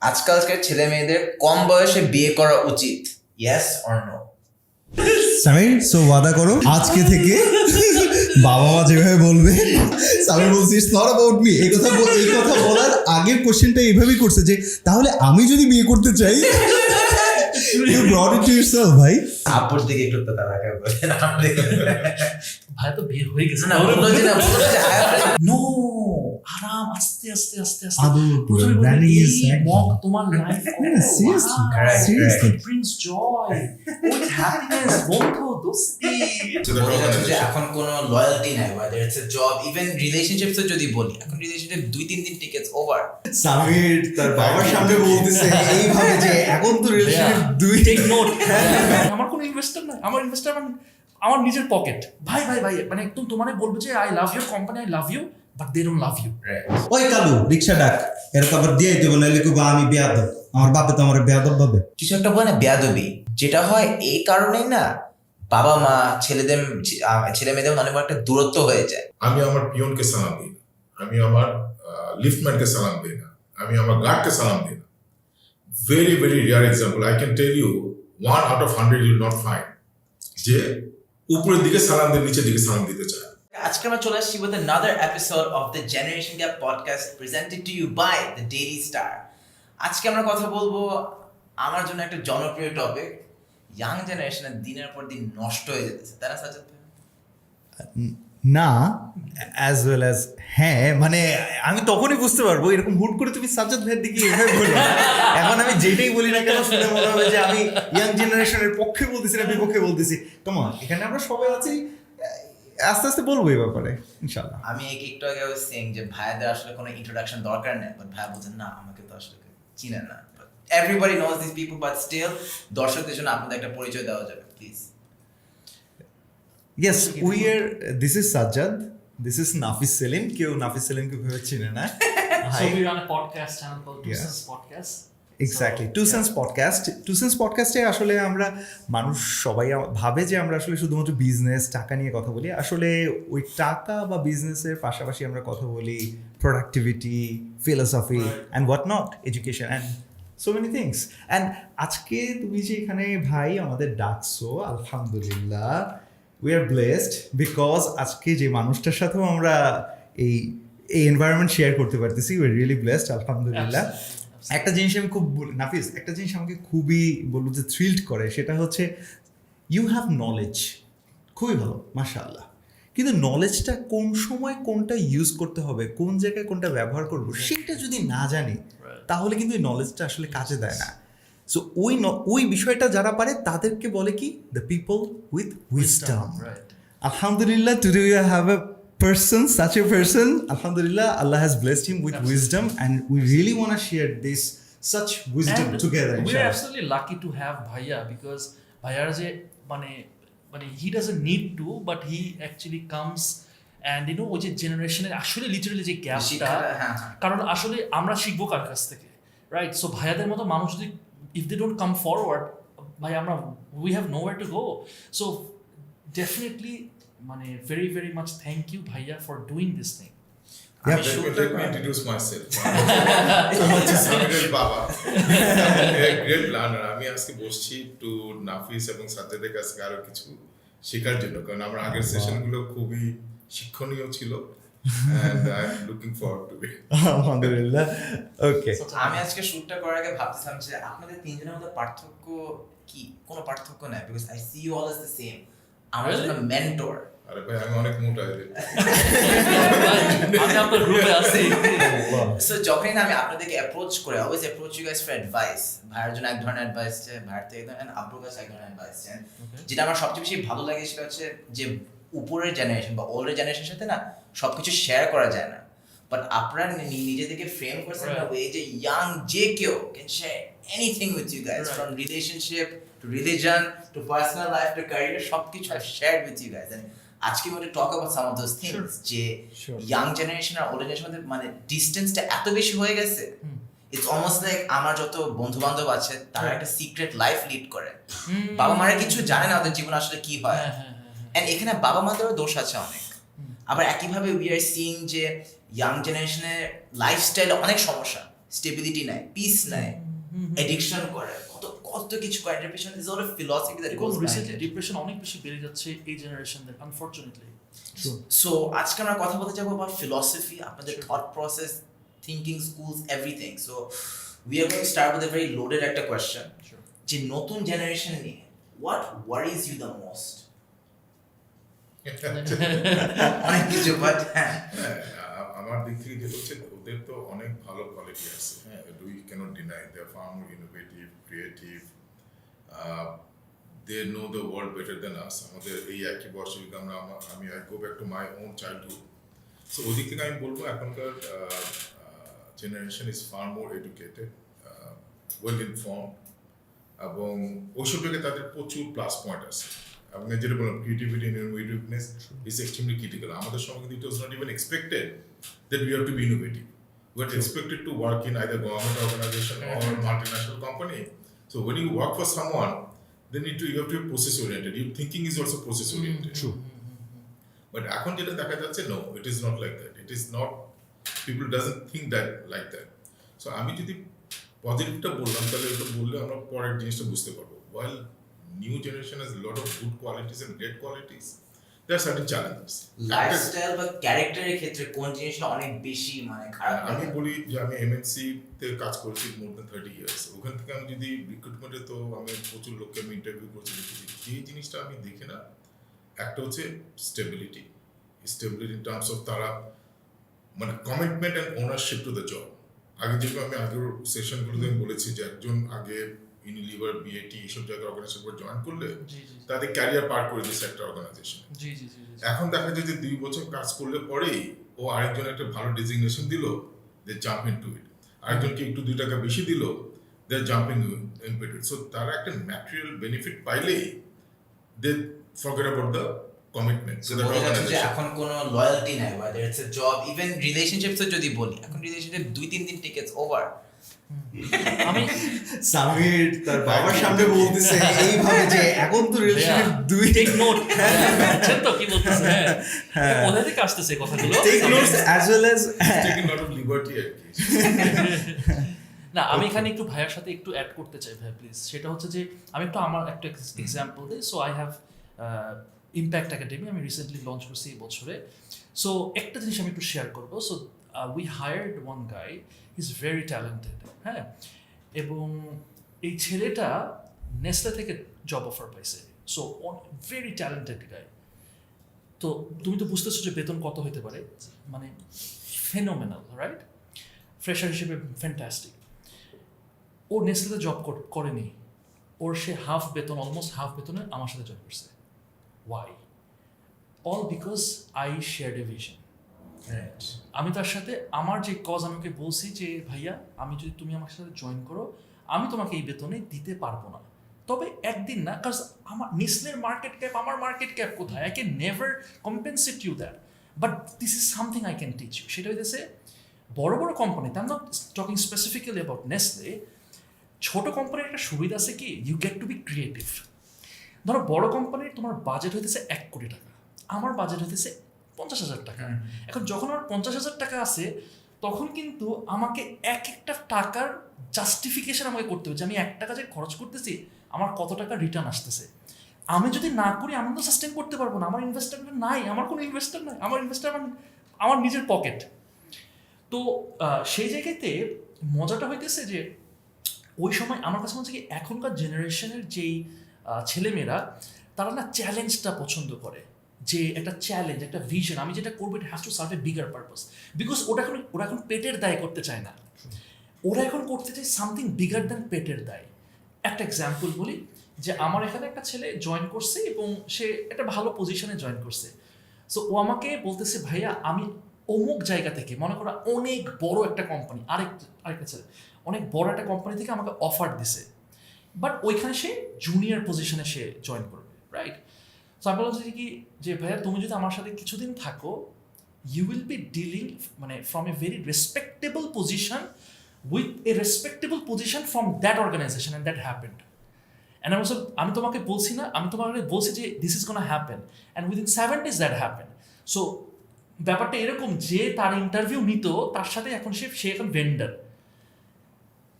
আজকালকার ছেলে মেয়েদের কম বয়সে বিয়ে করা উচিত, yes or no? Samir, so ওয়াদা করো আজকে থেকে বাবা মা যেভাবে বলবে। সামির বলছি ইটস নট অ্যাবাউট মি। এই কথা বলার আগের কোশ্চেনটা এইভাবেই করছে যে তাহলে আমি যদি বিয়ে করতে চাই, you brought it to yourself, ভাই। আপুর দিকে একটু তাকায় বলেন, ভাই তো বিয়ে হয়ে গেছে না বললো যে না বললো যে নো আরাম আস্তে আস্তে আস্তে আস্তে আদর পুরো প্রথমে বলবে, running is এই like- মগ তোমার life seriously, seriously. it brings joy with happiness বন্ধু দোস্তি বলে যাচ্ছে যে এখন কোনো লয়্যালটি নাই, whether it's a job, even relationships এ যদি বলি, এখন রিলেশনশিপ 2-3 দিন টিকেটস ওভার। সামির তার বাবার সামনে বলতেছে এইভাবে যে এখন তো রিলেশনের দুই টেক নোট আমার কোনো ইনভেস্টর না, আমার ইনভেস্টর আমার নিজের পকেট। ভাই ভাই ভাই মানে একদম তোমার বলবে যে I love your company, I love you, but they don't love you. ওই কালু রিক্সা ডাক, এরকম আবার দিয়ে দেবো না, লিখবো আমি বেয়াদব, আমার বাপে তো আমার বেয়াদব ভাবে। কিছু একটা বলে না বেয়াদবি, যেটা হয় এই কারণেই না বাবা মা ছেলে মেয়েদের অনেক একটা দূরত্ব হয়ে যায়। আমি আমার পিয়নকে সালাম দিই না, আমি আমার লিফটম্যানকে সালাম দিই না, আমি আমার গার্ডকে সালাম দিই না। Very very rare example, I can tell you 1 out of 100 you not find যে উপরের দিকে সালাম দিয়ে নিচের দিকে সালাম দিতে চায়। আজকে আমরা চলে আসছি with another episode of the Generation Gap podcast presented to you by the Daily Star. আজকে আমরা কথা বলবো আমার জন্য একটা জনপ্রিয় টপিক, ইয়াং জেনারেশনের দিনের পর দিন নষ্ট হয়ে যেতেছে, তারা সাজাত না অ্যাজ ওয়েল অ্যাজ হ্যাঁ, মানে আমি তখনই বুঝতে পারবো এরকম হুট করে তুমি সাজ্জাদ ভাইয়ের দিকে এভাবে বলো। এখন আমি যেটাই বলি না কেন শুনে মনে হবে যে আমি ইয়াং জেনারেশনের পক্ষে বলতেছি না বিপক্ষে বলতেছি। কেমন এখানে আমরা সবাই আছি, আস্তে আস্তে বলবো এই ব্যাপারে ইনশাআল্লাহ। আমি একটু আগে সিং যে ভাইয়াদের আসলে কোনো ইন্ট্রোডাকশন দরকার নেই, বাট ভাইয়া বলছেন না আমাকে তো আসলে চিনে না, everybody knows this people, but still দর্শকদের জন্য আপনাদের একটা পরিচয় দেওয়া যাবে please. Yes, this is Sajjad, this is Nafis Selim. কেউ নাফিস সেলিমকে ভেবে চিনে না। So we run a podcast channel called Two Cents Podcast. Exactly, Two Cents পডকাস্টে আসলে আমরা মানুষ সবাই ভাবে যে আমরা আসলে শুধুমাত্র বিজনেস টাকা নিয়ে কথা বলি। আসলে ওই টাকা বা বিজনেসের পাশাপাশি আমরা কথা বলি productivity, philosophy and what not, education and so many things. And আজকে তুমি যে এখানে ভাই আমাদের ডাকছো, আলহামদুলিল্লাহ উই আর ব্লেসড, বিকজ আজকে যে মানুষটার সাথেও আমরা এই এনভায়রনমেন্ট শেয়ার করতে পারতেছি, উই আর রিয়েলি ব্লেসড, আলহামদুলিল্লাহ। একটা জিনিস আমি খুব নাফিস, একটা জিনিস আমাকে খুবই বলবো যে থ্রিল্ড করে, সেটা হচ্ছে ইউ হ্যাভ নলেজ, খুবই ভালো মাশাআল্লাহ, কিন্তু নলেজটা কোন সময় কোনটা ইউজ করতে হবে, কোন জায়গায় কোনটা ব্যবহার করবো সেটা যদি না জানি তাহলে কিন্তু এই নলেজটা আসলে কাজে দেয় না। সো ওই বিষয়টা যারা পারে তাদেরকে বলে কি দ্য পিপল উইথ উইজডম। আলহামদুলিল্লাহ today we have a person, such a person, alhamdulillah, Allah has blessed him with wisdom, and we really want to share this such wisdom And together, we're inshallah. absolutely lucky to have Bhaiya because Bhaiya যে মানে he doesn't need to, but he actually comes and you know ওই যে জেনারেশনের আসলে literally যে গ্যাপটা, কারণ আসলে আমরা শিখবো কার কাছ থেকে, রাইট? সো ভাইয়াদের মতো মানুষ যদি if they don't come forward, ভাই আমরা we have nowhere to go. So definitely মানে very very much thank you Bhaiya for doing this thing. Let me introduce myself. সামিরের বাবা, গ্রেট প্ল্যানার। আমি আজকে বসছি টু নাফিস এবং সাজ্জাদের কাছে আরো কিছু শেখার জন্য, কারণ আমার আগের সেশনগুলো খুবই শিক্ষণীয় ছিল, and I'm looking forward to it. আলহামদুলিল্লাহ। ওকে, আমি আজকে শুটটা করার আগে ভাবতেছিলাম যে আপনাদের তিনজনের মধ্যে পার্থক্য কি? কোনো পার্থক্য নাই, because I see you all as the same. আমার জন্য মেন্টর। আরে ভাই আমি অনেক মোটা হয়ে যাই। আমি আপনার গ্রুপে আছি। সো যখনই আমি আপনাদেরকে অ্যাপ্রোচ করে always approach you guys for advice, ভাইয়ের জন্য এক ধরনের অ্যাডভাইস চাই, ভাইয়ের থেকে আব্বুর কাছে এক ধরনের অ্যাডভাইস চাই। যেটা আমার সবচেয়ে বেশি ভালো লাগে সেটা হচ্ছে যে উপরের জেনারেশন বা ওল্ডার জেনারেশনের সাথে না সবকিছু শেয়ার করা যায় না, বাট আপনারা নিজেদেরকে ফ্রেম করছেন না ওয়ে যে ইয়াং যে কেউ can share anything with you guys, from relationship to religion to personal life to career, সবকিছু I share with you guys. And আজকে we want to talk about some of those things, যে young generation আর older জেনারেশনের মধ্যে মানে ডিসটেন্সটা এত বেশি হয়ে গেছে, ইটস অলমোস্ট লাইক আমার যত বন্ধু বান্ধব আছে তারা একটা সিক্রেট লাইফ লিড করে, বাবা মারা কিছু জানে না ওদের জীবন আসলে কি হয়। এন্ড এখানে বাবা মাদেরও দোষ আছে অনেক। আবার একইভাবে উই আর সিইং যে ইয়াং জেনারেশনের লাইফস্টাইলে অনেক সমস্যা, স্টেবিলিটি নাই, পিস নাই, অ্যাডিকশন করে, কত কিছু করে। Depression is all a philosophy that goes recently depression অনেক বেশি বেড়ে যাচ্ছে এই জেনারেশনদের, আনফরচুনেটলি। সো আজকে আমরা কথা বলতে যাবো about philosophy, আপনাদের thought process, thinking schools, everything. So we are going to start with a very loaded একটা question. যে নতুন জেনারেশন নিয়ে what worries you the most? অনেক কিছু, বাট আমার দিক থেকে যেটা হচ্ছে ওদের তো অনেক ভালো কোয়ালিটি আছে, হ্যাঁ, we can't deny they are far more innovative, creative, they know the world better than us. আমাদের এই একই বয়সে যদি আমি I go back to my own childhood, so ওই দিক থেকে আমি বলবো এখনকার generation is far more educated, well inform, এবং ওইসব জায়গায় তাদের প্রচুর প্লাস পয়েন্ট আছে। আপনি যেটা বললাম creativity and innovativeness is extremely critical. আমাদের সময় কিন্তু it was not even expected that we have to be innovative. We are expected to work in either government organization or multinational company. So when you work for someone, then you have to be process oriented. Your thinking is also process oriented. True. But এখন যেটা দেখা যাচ্ছে, no, it is not like that. It is not, people doesn't think that like that. So আমি যদি পজিটিভটা বললাম তাহলে এটা বললে আমরা পরের জিনিসটা বুঝতে পারবো। While new generation has a lot of good qualities and great qualities, there are certain challenges. Lifestyle বা ক্যারেক্টারের ক্ষেত্রে কোন জিনিসটা অনেক বেশি মানে খারাপ? আমি বলি যে আমি এমএনসি তে কাজ করেছি মোর দেন 30 ইয়ার্স। ওখান থেকে আমি যদি রিক্রুটমেন্টে, তো আমি প্রচুর লোককে আমি ইন্টারভিউ করছি, দেখেছি যে জিনিসটা আমি দেখি না, একটা হচ্ছে স্টেবিলিটি ইন টার্মস অফ তারা মানে commitment and ownership to the job. আগে যেগুলো আমি আগের সেশনগুলোতে আমি বলেছি যে একজন আগে ইউনিলিভার, বিএটি এইসব জায়গায় অর্গানাইজেশন করে জয়েন করলে তাদের ক্যারিয়ার পার করে দিচ্ছে একটা অর্গানাইজেশন। এখন দেখা যায় যে 2 বছর কাজ করলে পরেই ও আরেকজন একটা ভালো ডেজিগনেশন দিল, দে জাম্প ইনটু ইট। আরেকজনকে একটু 2 টাকা বেশি দিল, দে জাম্পিং ইনটু ইট। সো তারা একটা ম্যাটেরিয়াল বেনিফিট পাইলেই দে ফরগেট অ্যাবাউট দ্য কমিটমেন্ট। এখন কোনো লয়্যালটি নাই, whether it's a job, even relationships যদি বলি, এখন রিলেশনশিপ 2-3 দিন টিকেটস ওভার। আমি সামির তার বাবার সামনে বলতেছে এইভাবে যে এখন তো রিলেশনশিপ 2 টেক নোট, বুঝছেন তো কি বলতেছে? হ্যাঁ, কোথা থেকে আসতেছে কথাগুলো? Take notes as well as taking lot of liberty আর কি। না, আমি এখানে একটু ভাইয়ার সাথে একটু অ্যাড করতে চাই ভাই, প্লিজ। সেটা হচ্ছে যে আমি একটু আমার একটা এক্সাম্পল দিই। So I have impact academy, আমি রিসেন্টলি লঞ্চ করছি এই বছরে। সো একটা জিনিস আমি একটু শেয়ার করবো। So we hired one guy, he is very talented, হ্যাঁ, এবং এই ছেলেটা নেসলে থেকে জব অফার পাইছে। সো ভেরি ট্যালেন্টেড গাই। তো তুমি তো বুঝতেছো যে বেতন কত হতে পারে, মানে ফেনোমেনাল, রাইট? ফ্রেশার হিসেবে ফ্যান্টাস্টিক। ও নেসলেতে জব করেনি, ওর সে অলমোস্ট হাফ বেতনে আমার সাথে জব করছে। Why? All because I shared a vision. আমি তার সাথে আমার যে কজ, আমি ওকে বলছি যে ভাইয়া, আমি যদি তুমি আমার সাথে জয়েন করো, আমি তোমাকে এই বেতনে দিতে পারবো না, তবে একদিন না, কারণ আমার নেসলের মার্কেট ক্যাপ আমার মার্কেট ক্যাপ কোথায়, I can never compensate you that, but this is something I can teach you. সেটা হইতেছে বড় বড় কোম্পানিতে, I am not talking specifically about Nestle, ছোট কোম্পানির একটা সুবিধা আছে কি, you get to be creative. ধরো বড় কোম্পানির তোমার বাজেট হইতেছে 1 কোটি টাকা, আমার বাজেট হইতেছে 50,000 টাকা। এখন যখন আমার 50,000 টাকা আছে, তখন কিন্তু আমাকে একটা টাকার জাস্টিফিকেশন আমাকে করতে হবে যে আমি 1 টাকা যে খরচ করতেছি, আমার কত টাকা রিটার্ন আসতেছে। আমি যদি না করি, আমি তো সাস্টেন করতে পারবো না। আমার ইনভেস্টার নাই, আমার কোনো ইনভেস্টার নাই, আমার ইনভেস্টার আমার নিজের পকেট। তো সেই জায়গাতে মজাটা হইতেছে যে ওই সময় আমার কাছে মনে হচ্ছে কি, এখনকার জেনারেশনের যেই ছেলেমেয়েরা, তারা না চ্যালেঞ্জটা পছন্দ করে, যে একটা চ্যালেঞ্জ, একটা ভিশন, আমি যেটা করবো it has to serve A bigger purpose. Because ওরা এখন পেটের দায় করতে চায় না, ওরা এখন করতে চায় সামথিং বিগার দ্যান পেটের দায়। একটা এক্সাম্পল বলি, যে আমার এখানে একটা ছেলে জয়েন করছে এবং সে একটা ভালো পজিশনে জয়েন করছে। সো ও আমাকে বলতেছে, ভাইয়া আমি অমুক জায়গা থেকে, মনে করো অনেক বড় একটা কোম্পানি, আরেকটা ছেলে অনেক বড় একটা কোম্পানি থেকে আমাকে অফার দিছে, বাট ওইখানে সে জুনিয়র পজিশনে সে জয়েন করবে, রাইট? সো আমি বলছি কি, যে ভাইয়া তুমি যদি আমার সাথে কিছুদিন থাকো, ইউ উইল বি ডিলিং মানে from a very respectable position with a respectable position from that organisation, and that happened. And আমি তোমাকে বলছি না, আমি তোমাকে বলছি যে this is gonna happen, and within 7 days that happen. So ব্যাপারটা এরকম যে তার ইন্টারভিউ নিত, তার সাথে এখন সে এখন ভেন্ডার,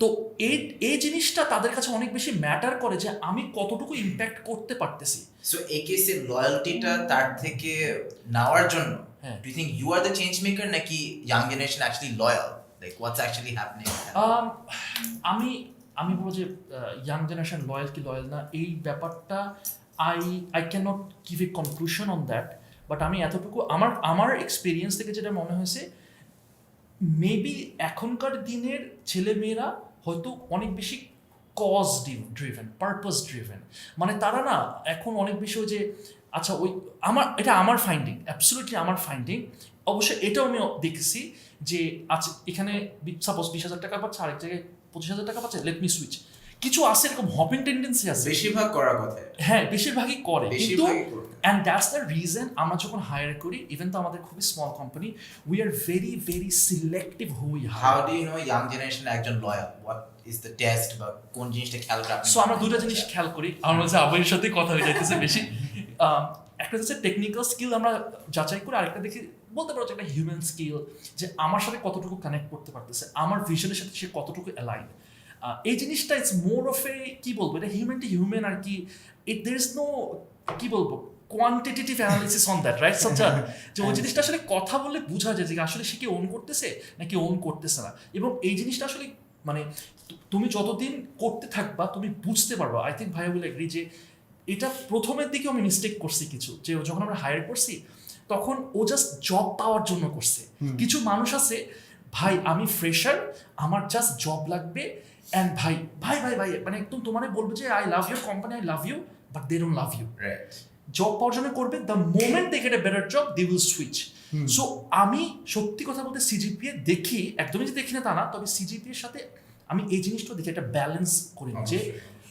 তো এই জিনিসটা তাদের কাছে অনেক বেশি ম্যাটার করে যে আমি কতটুকু ইম্প্যাক্ট করতে পারতেছি। সো এই কেসে লয়্যালটিটা তার থেকে নেওয়ার জন্য হ্যাঁ। Do you think you are the change maker নাকি young generation actually loyal, like what's actually happening? আমি বলবো যে ইয়াং জেনারেশন লয়াল কি লয়াল না এই ব্যাপারটা I can not give a conclusion on that, but আমি এতটুকু আমার এক্সপিরিয়েন্স থেকে যেটা মনে হয়েছে, মেবি এখনকার দিনের ছেলেমেয়েরা হয়তো অনেক বেশি কজ ড্রিভেন, পারপাস ড্রিভেন, মানে তারা না এখন অনেক বেশি ওই যে আচ্ছা ওই এটা আমার ফাইন্ডিং, অ্যাবসলিউটলি আমার ফাইন্ডিং। অবশ্যই এটাও আমি দেখেছি যে আচ্ছা এখানে সাপোজ 20,000 টাকা পাচ্ছে, আরেক জায়গায় 25,000 টাকা পাচ্ছে, লেট মি সুইচ। কিছু আছে এরকম হপিং টেন্ডেন্সি আছে, বেশিরভাগ করার কথা। হ্যাঁ বেশিরভাগই করে, কিন্তু and that's the reason আমরা যখন হায়ার করি, ইভেন তো আমাদের খুবই small company, we are very very selective who we hire. How do you know young generation একজন loyal? What is the test বা কোন জিনিসটা খেয়াল রাখবেন? সো আমরা দুটো জিনিস খেয়াল করি, আমার মধ্যে আবের সাথে কথা হয়ে যাইতেছে বেশি। একটা হচ্ছে টেকনিক্যাল স্কিল আমরা যাচাই করি, আরেকটা দেখি বলতে পারো যে একটা হিউম্যান স্কিল, যে আমার সাথে কতটুকু কানেক্ট করতে পারতেছে, আমার ভিশনের সাথে সে কতটুকু অ্যালাইন। এই জিনিসটা ইটস মোর অফ এ কি বলবো, এটা হিউম্যান টু হিউম্যান আর কি। দের ইজ নো কি বলবো quantitative analysis on that, right Sajjad? যে ওই জিনিসটা আসলে কথা বললে বোঝা যায় যে আসলে সে কি ওন করতেছে নাকি ওন করতেছে না। এবং এই জিনিসটা আসলে মানে তুমি যতদিন করতে থাকবা তুমি বুঝতে পারবা। আই থিঙ্ক ভাই উইল এগ্রি যে এটা প্রথমের দিকে আমি মিস্টেক করছি কিছু, যে যখন আমরা হায়ার করছি তখন ও জাস্ট জব পাওয়ার জন্য করছে। কিছু মানুষ আছে ভাই আমি ফ্রেশার, আমার জাস্ট জব লাগবে, অ্যান্ড ভাই ভাই ভাই ভাই মানে একদম তোমারে বলবে যে I love your company, I love you, but they don't love you. Job পাওয়ার জন্য করবে, the moment they get a better job they will switch. So আমি সত্যি কথা বলতে সিজিপিএ দেখি, একদমই যে দেখি না তা না, তবে সিজিপিএর সাথে আমি এই জিনিসটা দেখি, একটা ব্যালেন্স করি যে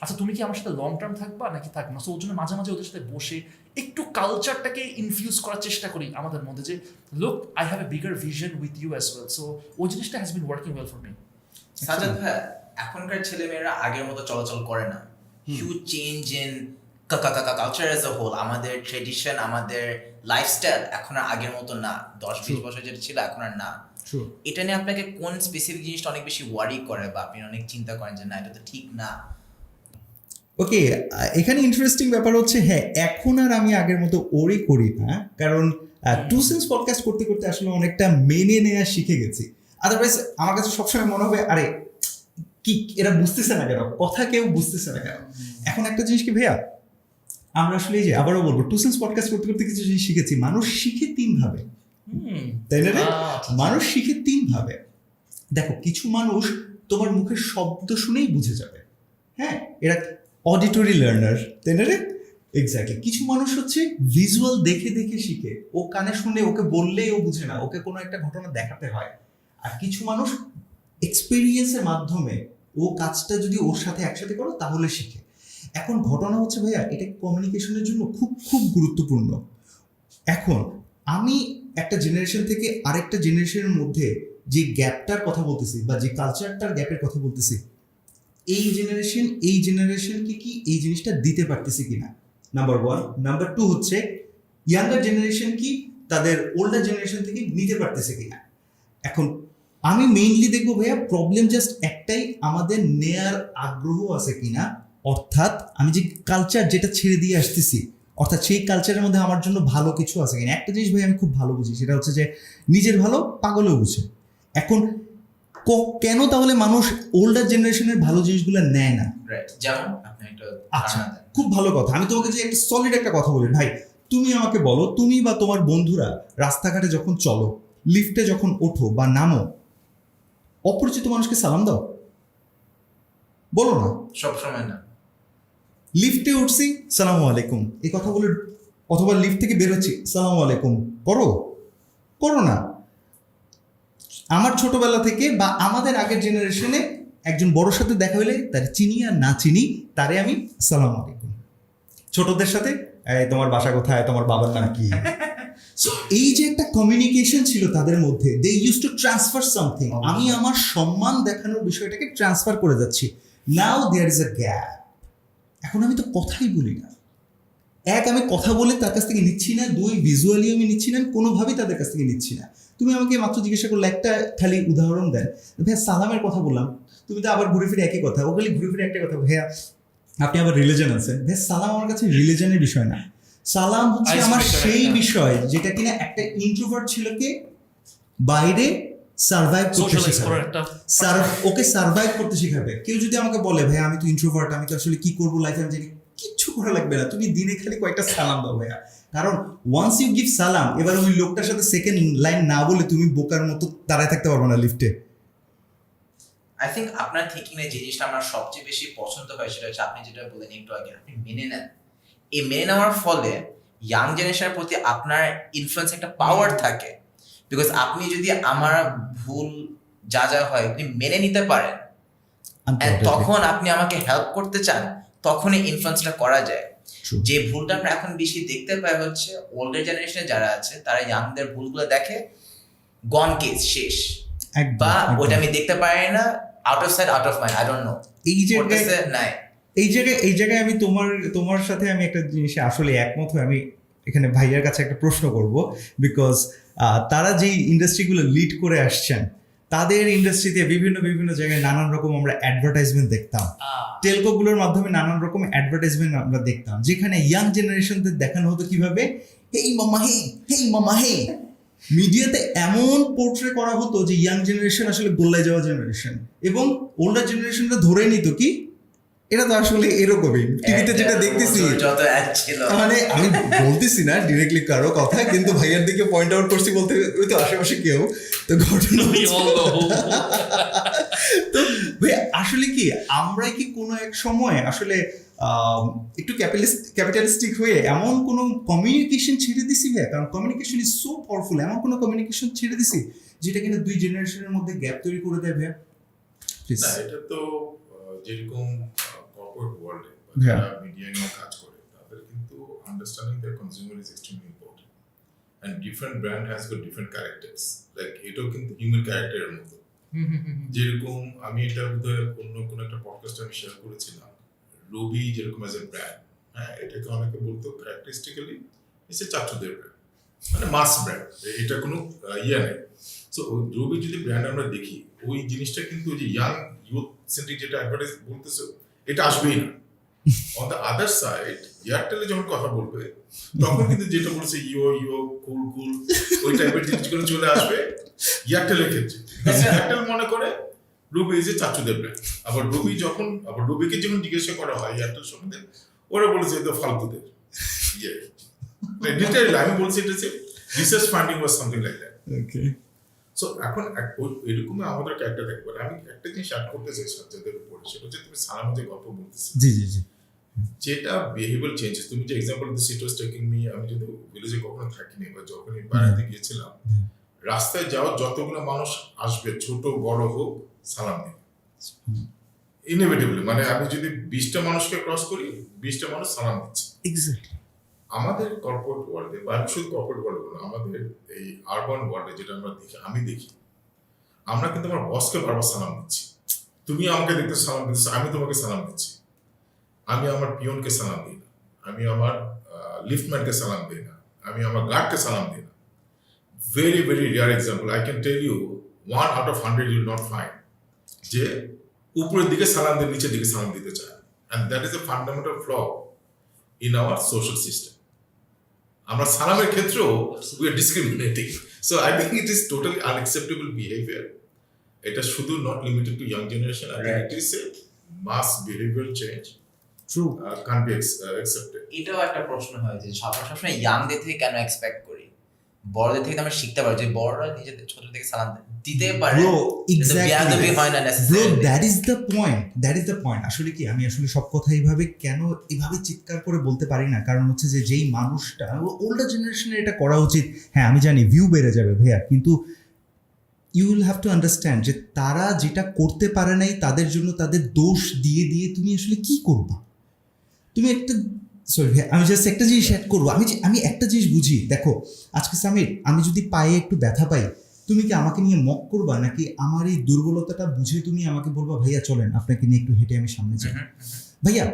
আচ্ছা তুমি কি আমার সাথে লং টার্ম থাকবা নাকি থাকবে না। সো ওর জন্য মাঝে মাঝে ওদের সাথে বসে একটু কালচারটাকে ইনফিউজ করার চেষ্টা করি আমাদের মধ্যে, যে look I have a bigger vision with you as well. So ওই জিনিসটা has been working well for me. Sajjad ভাই, এখনকার ছেলেমেয়েরা আগের মতো চলাচল করে না। Huge change in culture as a whole. আমাদের ট্রেডিশন, আমাদের লাইফস্টাইল এখন আর আগের মতো না। 10-20 বছর যেটা ছিল এখন আর না। এটা নিয়ে আপনাকে কোন স্পেসিফিক জিনিসটা অনেক বেশি ওয়ারি করে বা আপনি অনেক চিন্তা করেন যে না এটা তো ঠিক না? ওকে, এখানে ইন্টারেস্টিং ব্যাপার হচ্ছে, হ্যাঁ এখন আর আমি আগের মতো ওরই করি না, কারণ টু সেন্স পডকাস্ট করতে করতে আসলে অনেকটা মেনে নেওয়া শিখে গেছি। আদারওয়াইজ আমার কাছে সবসময় মনে হবে আরে কি এরা বুঝতেছে না কেন, কথা কেউ বুঝতেছে না কেন। এখন একটা জিনিস কি ভাইয়া, আমরা আসলে এই যে আবারও বলবো টু সেন্স পডকাস্ট করতে করতে কিছু জিনিস শিখেছি। মানুষ শিখে 3 ভাবে, তাই না রে? মানুষ শিখে 3 ভাবে। দেখো কিছু মানুষ তোমার মুখের শব্দ শুনেই বুঝে যাবে, হ্যাঁ এরা অডিটরি লার্নার, তাই না রে? এক্স্যাক্টলি। কিছু মানুষ হচ্ছে ভিজুয়াল দেখে দেখে শিখে, ও কানে শুনে ওকে বললেই ও বুঝে না, ওকে কোনো একটা ঘটনা দেখাতে হয়। আর কিছু মানুষ এক্সপেরিয়েন্সের মাধ্যমে ও কাজটা যদি ওর সাথে একসাথে করো তাহলে শিখে। এখন ঘটনা হচ্ছে ভাইয়া এটা কমিউনিকেশনের জন্য খুব খুব গুরুত্বপূর্ণ। এখন আমি একটা জেনারেশন থেকে আরেকটা জেনারেশনের মধ্যে যে গ্যাপটার কথা বলতেছি বা যে কালচারটার গ্যাপের কথা বলতেছি, এই জেনারেশনকে কি এই জিনিসটা দিতে পারতেছি কিনা, নাম্বার 1। নাম্বার 2 হচ্ছে ইয়াঙ্গার জেনারেশন কি তাদের ওল্ডার জেনারেশন থেকে নিতে পারতেছে কিনা। এখন আমি মেইনলি দেখবো ভাইয়া প্রবলেম জাস্ট একটাই, আমাদের নেয়ার আগ্রহ আছে কিনা, অর্থাৎ আমি যে কালচার যেটা ছেড়ে দিয়ে আসতেছি, অর্থাৎ সেই কালচারের মধ্যে আমার জন্য ভালো কিছু আছে কিনা। একটা জিনিস ভাই আমি খুব ভালো বুঝি, সেটা হচ্ছে যে নিজের ভালো পাগলও বুঝে। এখন কেন তাহলে মানুষ ওল্ডার জেনারেশনের ভালো জিনিসগুলো নেয় না? যেমন আপনি একটা আচ্ছা খুব ভালো কথা, আমি তোমাকে যে একটা সলিড একটা কথা বলি ভাই, তুমি আমাকে বলো, তুমি বা তোমার বন্ধুরা রাস্তাঘাটে যখন চলো, লিফটে যখন ওঠো বা নামো, অপরিচিত মানুষকে সালাম দাও? বলো না? সব সময় না। লিফটে উঠছি সালামু আলাইকুম এই কথা বলে, অথবা লিফট থেকে বের হচ্ছি সালামু আলাইকুম করো না। আমার ছোটবেলা থেকে বা আমাদের আগের জেনারেশনে একজন বড়োর সাথে দেখা হলে তার চিনি আর না চিনি তারে আমি সালামু আলাইকুম। ছোটদের সাথে তোমার বাসা কোথায়, তোমার বাবার নাম কি। এই যে একটা কমিউনিকেশন ছিল তাদের মধ্যে, they use to transfer something. আমি আমার সম্মান দেখানোর বিষয়টাকে ট্রান্সফার করে যাচ্ছি। Now there is a gap. এখন আমি তো কথাই বলি না, আমি কথা বলে তার কাছ থেকে নিচ্ছি না, 2 ভিজুয়ালি আমি নিচ্ছি না, আমি কোনোভাবেই তাদের কাছ থেকে নিচ্ছি না। তুমি আমাকে মাত্র জিজ্ঞাসা করলে একটা খালি উদাহরণ দেন, ভাইয়া সালামের কথা বললাম, তুমি তো আবার ঘুরে ফিরে একই কথা, ও খালি ঘুরে ফিরে একটা কথা, ভাইয়া আপনি আবার রিলিজন আছেন। ভাইয়া সালাম আমার কাছে রিলিজনের বিষয় না, সালাম হচ্ছে আমার সেই বিষয় যেটা কিনা একটা ইন্ট্রোভার্ট ছেলেকে বাইরে সার্ভাইভ করতে শেখাবে, ওকে সার্ভাইভ করতে শেখাবে। কেউ যদি আমাকে বলে ভাই আমি তো ইন্ট্রোভার্ট, আমি তো আসলে কি করবো লাইফে, আমি জানি, কিচ্ছু করা লাগবে না, তুমি দিনে খালি কয়েকটা সালাম দাও ভাইয়া। কারণ ওয়ান্স ইউ গিভ সালাম, এবার ওই লোকটার সাথে সেকেন্ড লাইন না বলে তুমি বোকার মতো দাঁড়ায় থাকতে পারবে না লিফটে। আই থিঙ্ক আপনার থিঙ্কিং এর যে জিনিসটা আমার সবচেয়ে বেশি পছন্দ হয় সেটা হচ্ছে আপনি যেটা বলেন একটু আগে, আপনি মেনে নেন। এই মেনে নেওয়ার ফলে ইয়াং জেনারেশনের প্রতি আপনার ইনফ্লুয়েন্স একটা পাওয়ার থাকে, বিকজ আপনি যদি আমার ভুল যা যা হয় আপনি মেনে নিতে পারেন, তখন আপনি আমাকে হেল্প করতে চান, তখনই ইনফ্লুয়েন্সটা করা যায়। যে ভুলটা আমরা এখন বেশি দেখতে পাই হচ্ছে ওল্ডার জেনারেশনে যারা আছে তারা ইয়াংদের ভুলগুলো দেখে গন কেস শেষ, বা ওটা আমি দেখতে পারি না, out of sight out of mind, I don't no. এই জায়গায় আমি তোমার সাথে আমি একটা জিনিসে আসলে একমত হই। আমি এখানে ভাইয়ার কাছে একটা প্রশ্ন করব, বিকজ তারা যেই ইন্ডাস্ট্রিগুলো লিড করে আসছেন, তাদের ইন্ডাস্ট্রিতে বিভিন্ন জায়গায় নানান রকম আমরা অ্যাডভার্টাইজমেন্ট দেখতাম, টেলকোগুলোর মাধ্যমে নানান রকম অ্যাডভার্টাইজমেন্ট আমরা দেখতাম, যেখানে ইয়াং জেনারেশনদের দেখানো হতো কিভাবে হেই মামা হে। মিডিয়াতে এমন পোর্ট্রে করা হতো যে ইয়াং জেনারেশন আসলে গোল্লায় যাওয়া জেনারেশন, এবং ওল্ডার জেনারেশনটা ধরে নিত কি এটা তো আসলে এরকমই টিভিতে যেটা দেখতেছি। মানে আমি বলতেছি না ডিরেক্টলি কারো কথা, কিন্তু ভাইয়ার দিকে পয়েন্ট আউট করছি বলতে ওই তো আশেপাশে কেউ তো ঘটনা। তো ভাই আসলে কি আমরা কি কোনো এক সময় আসলে একটু ক্যাপিটালিস্টিক হয়ে এমন কোনো কমিউনিকেশন ছেড়ে দিছি ভাইয়া? কারণ কমিউনিকেশন ইজ সো পাওয়ারফুল, এমন কোনো কমিউনিকেশন ছেড়ে দিছি যেটা কিনা 2 জেনারেশনের মধ্যে গ্যাপ তৈরি করে দেয় ভাইয়া? না, এটা তো যেরকম কর্পোরেট ওয়ার্ল্ডে যারা মিডিয়া নিয়ে কাজ করে তাদের কিন্তু understanding the consumer is extremely important, and different brand has got different characters, like এটাও কিন্তু হিউম্যান ক্যারেক্টারের মতো। যেরকম আমি এটা বোধহয় অন্য কোনো একটা পডকাস্টে আমি শেয়ার করেছিলাম, রবি যেরকম অ্যাজ এ ব্র্যান্ড, হ্যাঁ এটাকে অনেকে বলতো ক্যারেক্টারিস্টিক্যালি ইটস এ চাচুদের ব্র্যান্ড, মানে মাস ব্র্যান্ড, এটা কোনো ইয়ে নেই। সো রবি যদি ব্র্যান্ড আমরা দেখি, ওই জিনিসটা কিন্তু ওই যে ইয়াং ইউথ সেন্ট্রিক যেটা অ্যাডভার্টাইজ বলতেছে এটা আসবেই না। অন দ্য আদার সাইড এয়ারটেলে যখন কথা বলবে তখন কিন্তু যেটা বলছে ইয়ো কুল ওই টাইপের জিনিসগুলো চলে আসবে এয়ারটেলের ক্ষেত্রে। এয়ারটেল মনে করে রবি ইজ এ চাচুদের ব্র্যান্ড। আবার রবিকে যখন জিজ্ঞাসা করা হয় এয়ারটেল সম্বন্ধে, ওরা বলেছে এটা ফালতুদের ইয়ে ডিটেইল। আমি বলছি এটা হচ্ছে research funding was something like that. Okay, so এখন এরকম আমাদের ক্যারেক্টার থাকতে পারে। আমি একটা জিনিস অ্যাড করতে চাই সাজ্জাদের উপরে, সেটা হচ্ছে তুমি সালামের যে গল্প বলতেছি, জি যেটা বিহেভিয়ার চেঞ্জেস, তুমি যে এক্সাম্পল দিচ্ছি ইট ওয়াজ টেকিং মি, আমি যদি ভিলেজে কখনো থাকিনি বা যখনই বেড়াতে গিয়েছিলাম, রাস্তায় যাওয়া যতগুলো মানুষ আসবে ছোট বড় হোক সালাম দিবে ইনএভিটেবলি। মানে আমি যদি 20টা মানুষকে ক্রস করি 20টা মানুষ সালাম দিচ্ছে। এক্স্যাক্টলি। আমাদের কর্পোরেট ওয়ার্ল্ডে, বা শুধু কর্পোরেট ওয়ার্ল্ড না, আমাদের এই আরবান ওয়ার্ল্ডে যেটা আমরা দেখি, আমরা কিন্তু আমার বসকে বারবার সালাম দিচ্ছি। তুমি আমাকে দেখতে সালাম দিচ্ছ, আমি তোমাকে সালাম দিচ্ছি। আমি আমার পিয়নকে সালাম দিই না, আমি আমার লিফটম্যানকে সালাম দিই না, আমি আমার গার্ডকে সালাম দিই না। Very very rare example, I can tell you 1 out of 100 you will not find যে উপরের দিকে সালাম দিয়ে নিচের দিকে সালাম দিতে চায়। And that is a fundamental flaw in our social system. আমরা সালামের ক্ষেত্রেও we are discriminating. So I think it is totally unacceptable behaviour. এটা শুধু not limited to young generation, I think it is a mass behaviour change. True, can be accepted. এটাও একটা প্রশ্ন হয় যে আমরা সবসময় ইয়াংদের থেকে কেন এক্সপেক্ট করি? বড়দের থেকে আমরা শিখতে পারি যে বড়রা নিজেদের ছোটদের থেকে সালাম দিতে পারে। ব্রো এক্স্যাক্টলি হয় না bro, that is the point. আসলে কি আমি আসলে সব কথা এইভাবে চিৎকার করে বলতে পারি না, কারণ হচ্ছে যে যেই মানুষটা ওল্ডার জেনারেশনের এটা করা উচিত, হ্যাঁ আমি জানি ভিউ বেড়ে যাবে ভাইয়া, কিন্তু you will have to understand যে তারা যেটা করতে পারে নাই তাদের জন্য তাদের দোষ দিয়ে দিয়ে তুমি আসলে কি করবা? তুমি একটা আমি জাস্ট একটা জিনিস অ্যাড করবো। আমি একটা জিনিস বুঝি, দেখো আজকে সামির আমি যদি পায়ে একটু ব্যথা পাই, তুমি কি আমাকে নিয়ে মক করবা, নাকি আমার এই দুর্বলতাটা বুঝে তুমি আমাকে বলবা ভাইয়া চলেন আপনাকে নিয়ে একটু হেঁটে আমি সামনে যাই? ভাইয়া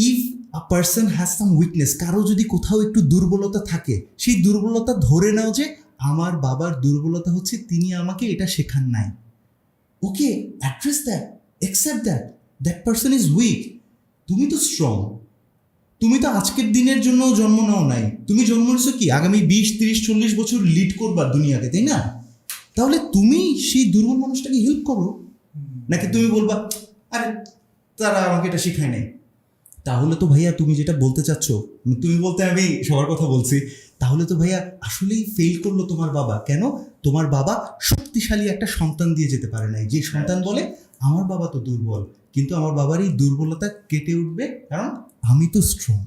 if a person has some weakness, কারো যদি কোথাও একটু দুর্বলতা থাকে, সেই দুর্বলতা ধরে নাও যে আমার বাবার দুর্বলতা হচ্ছে তিনি আমাকে এটা শেখান নাই। Okay, address that, accept that, that person is weak. তুমি তো স্ট্রং, তুমি তো আজকের দিনের জন্য জন্ম নাও নাই, তুমি জন্ম নিছো কি আগামী 20-30-40 বছর লিড করবা দুনিয়াকে, তাই না? তাহলে তুমি সেই দুর্বল মানুষটাকে হেল্প করো, নাকি তুমি বলবা আরে তারা আমাকে এটা শেখায় নাই? তাহলে তো ভাইয়া তুমি যেটা বলতে চাচ্ছ, তুমি বলতে আমি সবার কথা বলছি, তাহলে তো ভাইয়া আসলেই ফেল করলো তোমার বাবা। কেন? তোমার বাবা শক্তিশালী একটা সন্তান দিয়ে যেতে পারে নাই, যে সন্তান বলে আমার বাবা তো দুর্বল, কিন্তু আমার বাবার এই দুর্বলতা কেটে উঠবে কারণ আমি তো স্ট্রং।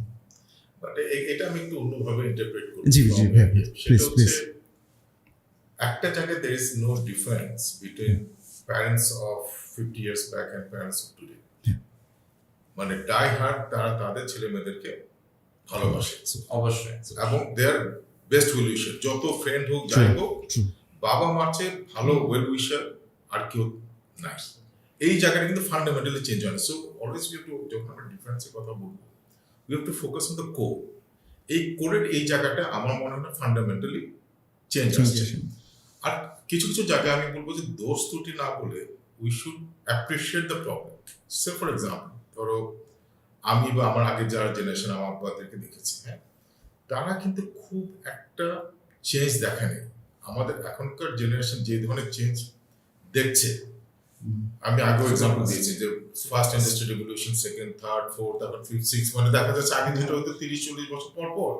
বাট এটা আমি একটু অন্যভাবে ইন্টারপ্রেট করি। জি জি ভাইয়া, প্লিজ প্লিজ। একটা জায়গায় there is no difference between parents of 50 years back and parents of today. মানে ডাই হার্ড তারা তাদের ছেলে মেয়েদেরকে ভালোবাসে অবশ্যই, এবং দেয়ার বেস্ট ওয়েল উইশার। যত ফ্রেন্ড হোক যাই হোক, বাবা মার চেয়ে ভালো ওয়েল উইশার আর কেউ নাই। এই জায়গাটা কিন্তু ফান্ডামেন্টালি চেঞ্জ হয় না। সো অলওয়েজ ইউ টু, যখন আমরা ডিফারেন্সের কথা বলবো, you have to focus on the core. এই কোরের এই জায়গাটা আমার মনে হয় ফান্ডামেন্টালি চেঞ্জ আসছে। আর কিছু কিছু জায়গায় আমি বলবো যে দোষ ত্রুটি না বলে we should appreciate the problem. Say for example, ধরো আমি বা আমার আগের যারা জেনারেশন আমার আব্বাদেরকে দেখেছি, হ্যাঁ, তারা কিন্তু খুব একটা চেঞ্জ দেখায়নি। আমাদের এখনকার জেনারেশন যে ধরনের চেঞ্জ দেখছে, আমি আগেও এক্সাম্পল দিয়েছি যে first industrial revolution, second, third, fourth, তারপর ফিফথ, সিক্স, মানে দেখা যাচ্ছে আগে যেটা হয়তো 30-40 বছর পর পর,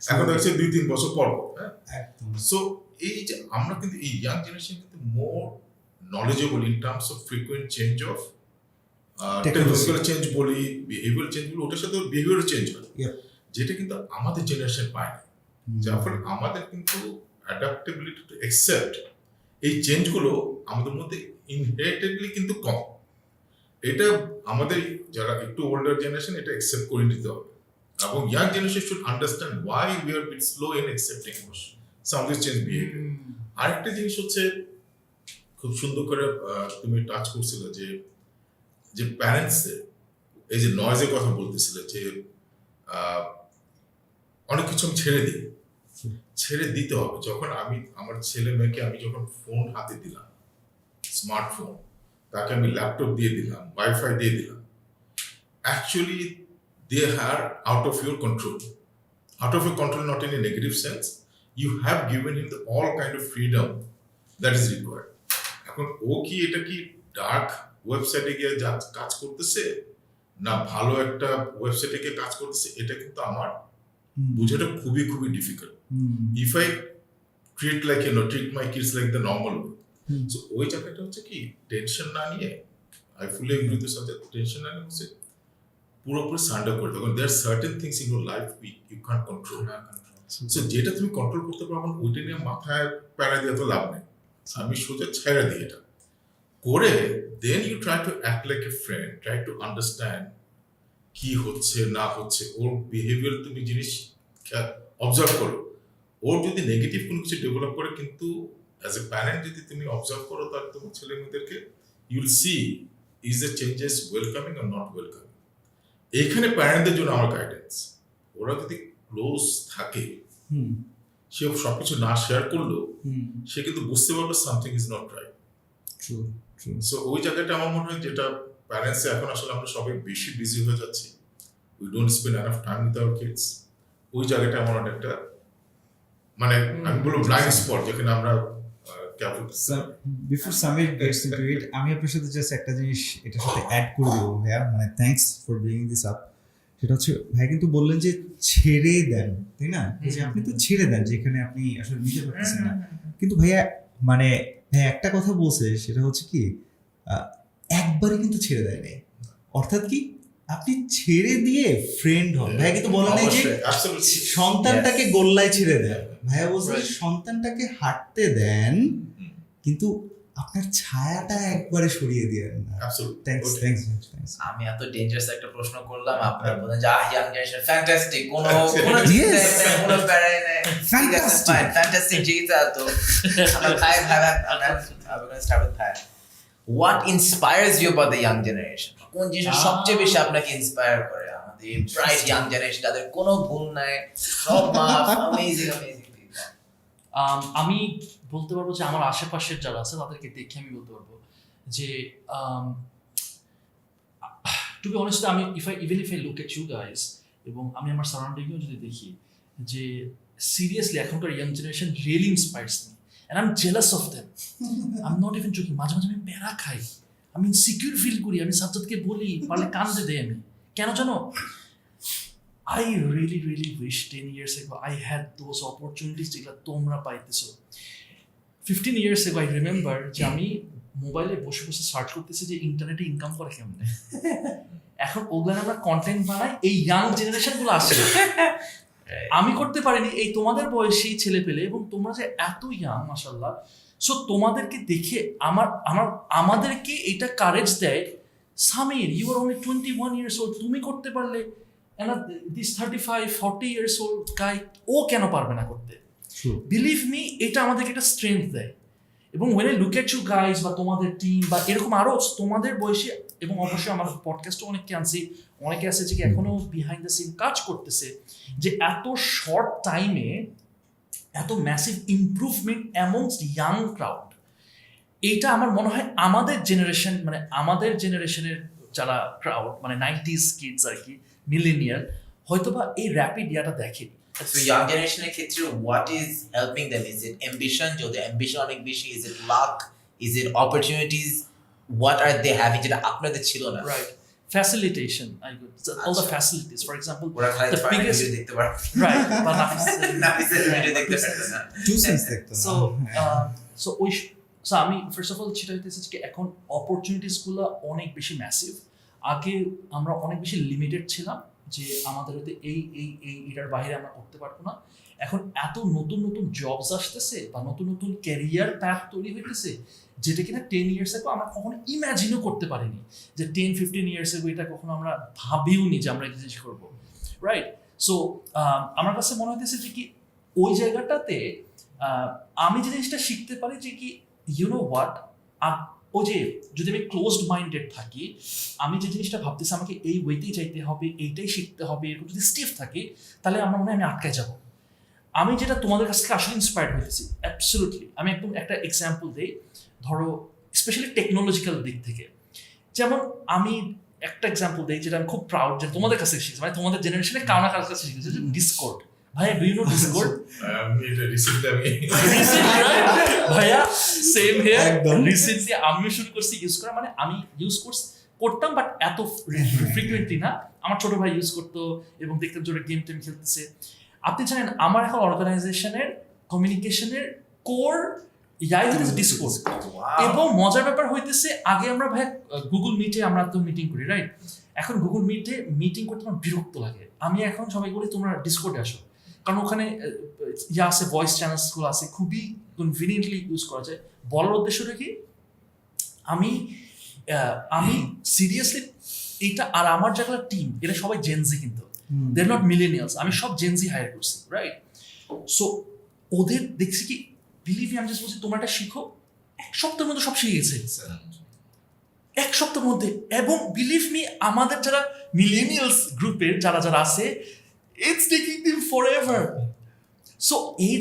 এখন দেখা যাচ্ছে 2-3 বছর পর পর। হ্যাঁ, সো এই যে আমরা কিন্তু এই ইয়াং জেনারেশন কিন্তু more knowledgeable in terms of frequent change of technological change বলি, বিহেভিয়ার চেঞ্জ বলি, ওটার সাথে বিহেভিয়ার চেঞ্জ হয়, যেটা কিন্তু আমাদের জেনারেশন পায় না। যার ফলে আমাদের কিন্তু অ্যাডাপ্টেবিলিটি টু অ্যাকসেপ্ট এই চেঞ্জগুলো আমাদের মধ্যে ইনহেরিটেডলি কিন্তু কম। এটা আমাদের যারা একটু ওল্ডার জেনারেশন এটা অ্যাকসেপ্ট করে নিতে হবে, এবং young generation should understand why we are bit slow in accepting some of this change behaviour. আরেকটা জিনিস হচ্ছে, খুব সুন্দর করে তুমি টাচ করছিলে যে প্যারেন্টসদের এই যে নয়েজের কথা বলতেছিলে, যে অনেক কিছু আমি ছেড়ে দিতে হবে। যখন আমি আমার ছেলে মেয়েকে আমি যখন ফোন হাতে দিলাম, স্মার্টফোন, তাকে আমি ল্যাপটপ দিয়ে দিলাম, ওয়াইফাই দিয়ে দিলাম, actually they are out of your control, not in a negative sense. You have given him the all kind of freedom that is required. এখন ও কি এটা কি ডার্ক ওয়েবসাইটে গিয়ে কাজ করতেছে না ভালো একটা ওয়েবসাইটে গিয়ে কাজ করতেছে, এটা কিন্তু আমার বোঝাটা খুবই খুবই difficult. If I treat my kids like the normal way, so ওই জায়গাটা হচ্ছে কি টেনশন না নিয়ে, আই ফুলি এগ্রি উইথ সাথে টেনশন না নিয়ে হচ্ছে পুরোপুরি সারেন্ডার করে দেওয়া। There certain things in your life you can't control. So যেটা তুমি কন্ট্রোল করতে পারো, ওইটা নিয়ে মাথায় প্যারা দিয়ে তো লাভ নেই। আমি সোজা ছেড়ে দিই এটা করে, then you try to act like a friend, try to understand কি হচ্ছে না হচ্ছে, ওর বিহেভিয়ার তুমি জিনিস অবজার্ভ করো। ওর যদি নেগেটিভ কোনো কিছু ডেভেলপ করে, কিন্তু অ্যাজ এ প্যারেন্ট যদি তুমি অবজার্ভ করো, তাহলে তোমার ছেলে মেয়েদেরকে you'll see is the changes welcoming are not welcoming. এইখানে প্যারেন্টদের জন্য আমার গাইডেন্স, ওরা যদি ক্লোজ থাকে, সে সবকিছু না শেয়ার করলেও সে কিন্তু বুঝতে পারবে something is not right. So ওই জায়গাটা আমার মনে হয় যেটা প্যারেন্টস এখন আসলে আমরা সবাই বেশি বিজি হয়ে যাচ্ছি, we don't spend enough time with our kids. ওই জায়গাটা আমার অনেকটা মানে আমি বলবো ব্লাইন্ড স্পট, যেখানে আমরা before Samir gets into it, আমি আপনার সাথে জাস্ট একটা জিনিস এটার সাথে অ্যাড করে দেবো ভাইয়া, মানে thanks for bringing this up. সেটা হচ্ছে ভাইয়া কিন্তু বললেন যে ছেড়ে দেন, তাই না? যে আপনি তো ছেড়ে দেন যেখানে আপনি আসলে নিতে পারতেছেন না, কিন্তু ভাইয়া মানে একটা কথা বলছে, সেটা হচ্ছে কি একবারে কিন্তু ছেড়ে দেয় নাই। অর্থাৎ কি আপনি ছেড়ে দিয়ে ফ্রেন্ড হন। ভাইয়া কিন্তু বলা নাই যে সন্তানটাকে গোল্লায় ছেড়ে দেন, ভাইয়া বলছে সন্তানটাকে হাঁটতে দেন, কিন্তু আপনার ছায়াটা একবারে সরিয়ে দিয়েন না। থ্যাঙ্কস। আমি এত ডেঞ্জারাস একটা প্রশ্ন করলাম, আপনারা বলেন যে ইয়াং জেনারেশন ফ্যান্টাস্টিক, কোনো প্যারাই নাই, ফ্যান্টাস্টিক জিতা। তো আমার ভাই, I'm going to start with Bhai. What inspires you about the young generation? কোন জিনিসটা সবচেয়ে বেশি আপনাকে ইন্সপায়ার করে? আমাদের ব্রাইট ইয়াং জেনারেশন, যাদের কোনো ভুল নাই, সব অ্যামেজিং আমি বলতে পারবো যে আমার আশেপাশের যারা আছে তাদেরকে দেখে আমি বলতে পারবো যে টু বি অনেস্ট, আমি even if I look at you guys এবং আমি আমার সারাউন্ডিংও যদি দেখি যে সিরিয়াসলি এখনকার young generation really inspires me and I am jealous of them. I am not even joking. মাঝে মাঝে আমি প্যারা খাই, আমি ইনসিকিউর ফিল করি, আমি সাজ্জাদকে বলি, পারলে কান্দে দেয় আমি। কেন জানো? I really wish 10 years ago I had those opportunities যেগুলো তোমরা পাইতেছো। 15 years ago I remember যে আমি মোবাইলে বসে বসে সার্চ করতেছি যে ইন্টারনেটে ইনকাম করে কেমনে। এখন ওগুলো আমরা কন্টেন্ট বানাই, এই ইয়াং জেনারেশন গুলো আসে। আমি করতে পারিনি, এই তোমাদের বয়সী ছেলে পেলে, এবং তোমরা যে এত ইয়াং মাশাআল্লাহ। সো তোমাদেরকে দেখে আমাদেরকে এটা কারেজ দেয়, Samir you are only 21 years old, তুমি করতে পারলে, and this 35-40 years old guy ও কেন পারবে না করতে? বিলিভ মি, এটা আমাদেরকে একটা স্ট্রেংথ দেয়। এবং when I look at you guys বা তোমাদের টিম বা এরকম আরো তোমাদের বয়সী, এবং অবশ্যই আমার পডকাস্টও অনেকে আনছি, অনেকে আছে যে এখনো বিহাইন্ড দ্য সিন কাজ করতেছে, যে এত শর্ট টাইমে এত massive improvement amongst young crowd. এইটা আমার মনে হয় আমাদের জেনারেশন, মানে আমাদের জেনারেশনের যারা ক্রাউড, মানে 90s কিডস আর কি, মিলেনিয়াল, হয়তোবা এই র্যাপিড ইয়াটা দেখেনি। So young generation ক্ষেত্রে what is helping them? Is it ambition? যদি ambition অনেক বেশি, is it luck? Is it opportunities? What are they having যেটা আপনাদের ছিল না? Right. Facilitation, all the facilities. For example, the biggest দেখতে পারে, right, but নাফিসের ভিডিও দেখতে পারে না, টু সেন্স দেখতে না। So আমি ফার্স্ট অফ অল সেটা হইতেছে যে এখন অপরচুনিটিস গুলো অনেক বেশি ম্যাসিভ। আগে আমরা অনেক বেশি লিমিটেড ছিলাম যে আমাদের হয়তো এটার বাইরে আমরা করতে পারবো না। এখন এত নতুন নতুন জবস আসতেছে বা নতুন নতুন ক্যারিয়ার প্যাথ তৈরি হইতেছে, যেটা কিনা 10 years ago আমরা কখনো ইম্যাজিনও করতে পারিনি, যে 10-15 years ago এটা কখনো আমরা ভাবিও নি যে আমরা এই জিনিস করবো, রাইট? সো আমার কাছে মনে হইতেছে যে কি ওই জায়গাটাতে আমি যে জিনিসটা শিখতে পারি যে কি ইউ নো হোয়াট, ও যে যদি আমি ক্লোজড মাইন্ডেড থাকি, আমি যে জিনিসটা ভাবতেছি আমাকে এই ওয়েতেই যাইতে হবে, এইটাই শিখতে হবে, এরকম যদি স্টিফ থাকি, তাহলে আমার মনে হয় আমি আটকায় যাব। আমি যেটা তোমাদের কাছ থেকে আসলে ইন্সপায়ার্ড হইতেছি অ্যাবসলিউটলি, আমি একদম একটা এক্সাম্পল দিই। ধরো স্পেশালি টেকনোলজিক্যাল দিক থেকে, যেমন আমি একটা এক্সাম্পল দিই যেটা আমি খুব প্রাউড যে তোমাদের কাছে শিখছি, মানে তোমাদের জেনারেশনে কারো না কারোর কাছে শিখেছি, ডিসকর্ড। ভাইয়া ডু ইউ নো ডিসকর্ড? ভাইয়া সেম হিয়ার, রিসেন্টলি আমিও শুরু করছি ইউজ করা। মানে আমি ইউজ করতাম বাট এত ফ্রিকুয়েন্টলি না। আমার ছোট ভাই ইউজ করতো এবং দেখতাম যে ওরা গেম টেম খেলতেছে। আপনি জানেন আমার এখন অর্গানাইজেশনের কমিউনিকেশনের কোর ইয়াই হইতেছে ডিসকর্ড। এবং মজার ব্যাপার হইতেছে, আগে আমরা ভাই গুগল মিটে আমরা তো মিটিং করি, রাইট? এখন গুগল মিটে মিটিং করতে আমার বিরক্ত লাগে। আমি এখন সবাই বলি তোমরা ডিসকর্ডে আসো, কারণ ওখানে ইয়া আছে, ভয়েস চ্যানেলসগুলো আছে, খুবই কনভিনিয়েন্টলি ইউজ করা যায়। বলার উদ্দেশ্যটা কি, আমি সিরিয়াসলি এইটা, আর আমার যেগুলো টিম এরা সবাই জেনজি, কিন্তু দে আর নট মিলেনিয়ালস। আমি সব জেনজি হায়ার করছি, রাইট? সো ওদের দেখছি কি, বিলিভ মি, আমি জাস্ট বলছি তোমরা এটা শিখো, 1 সপ্তাহের মধ্যে সব শিখে গেছে, 1 সপ্তাহের মধ্যে। এবং বিলিভ মি, আমাদের যারা মিলেনিয়ালস গ্রুপের যারা যারা আছে, it's taking them forever. So এই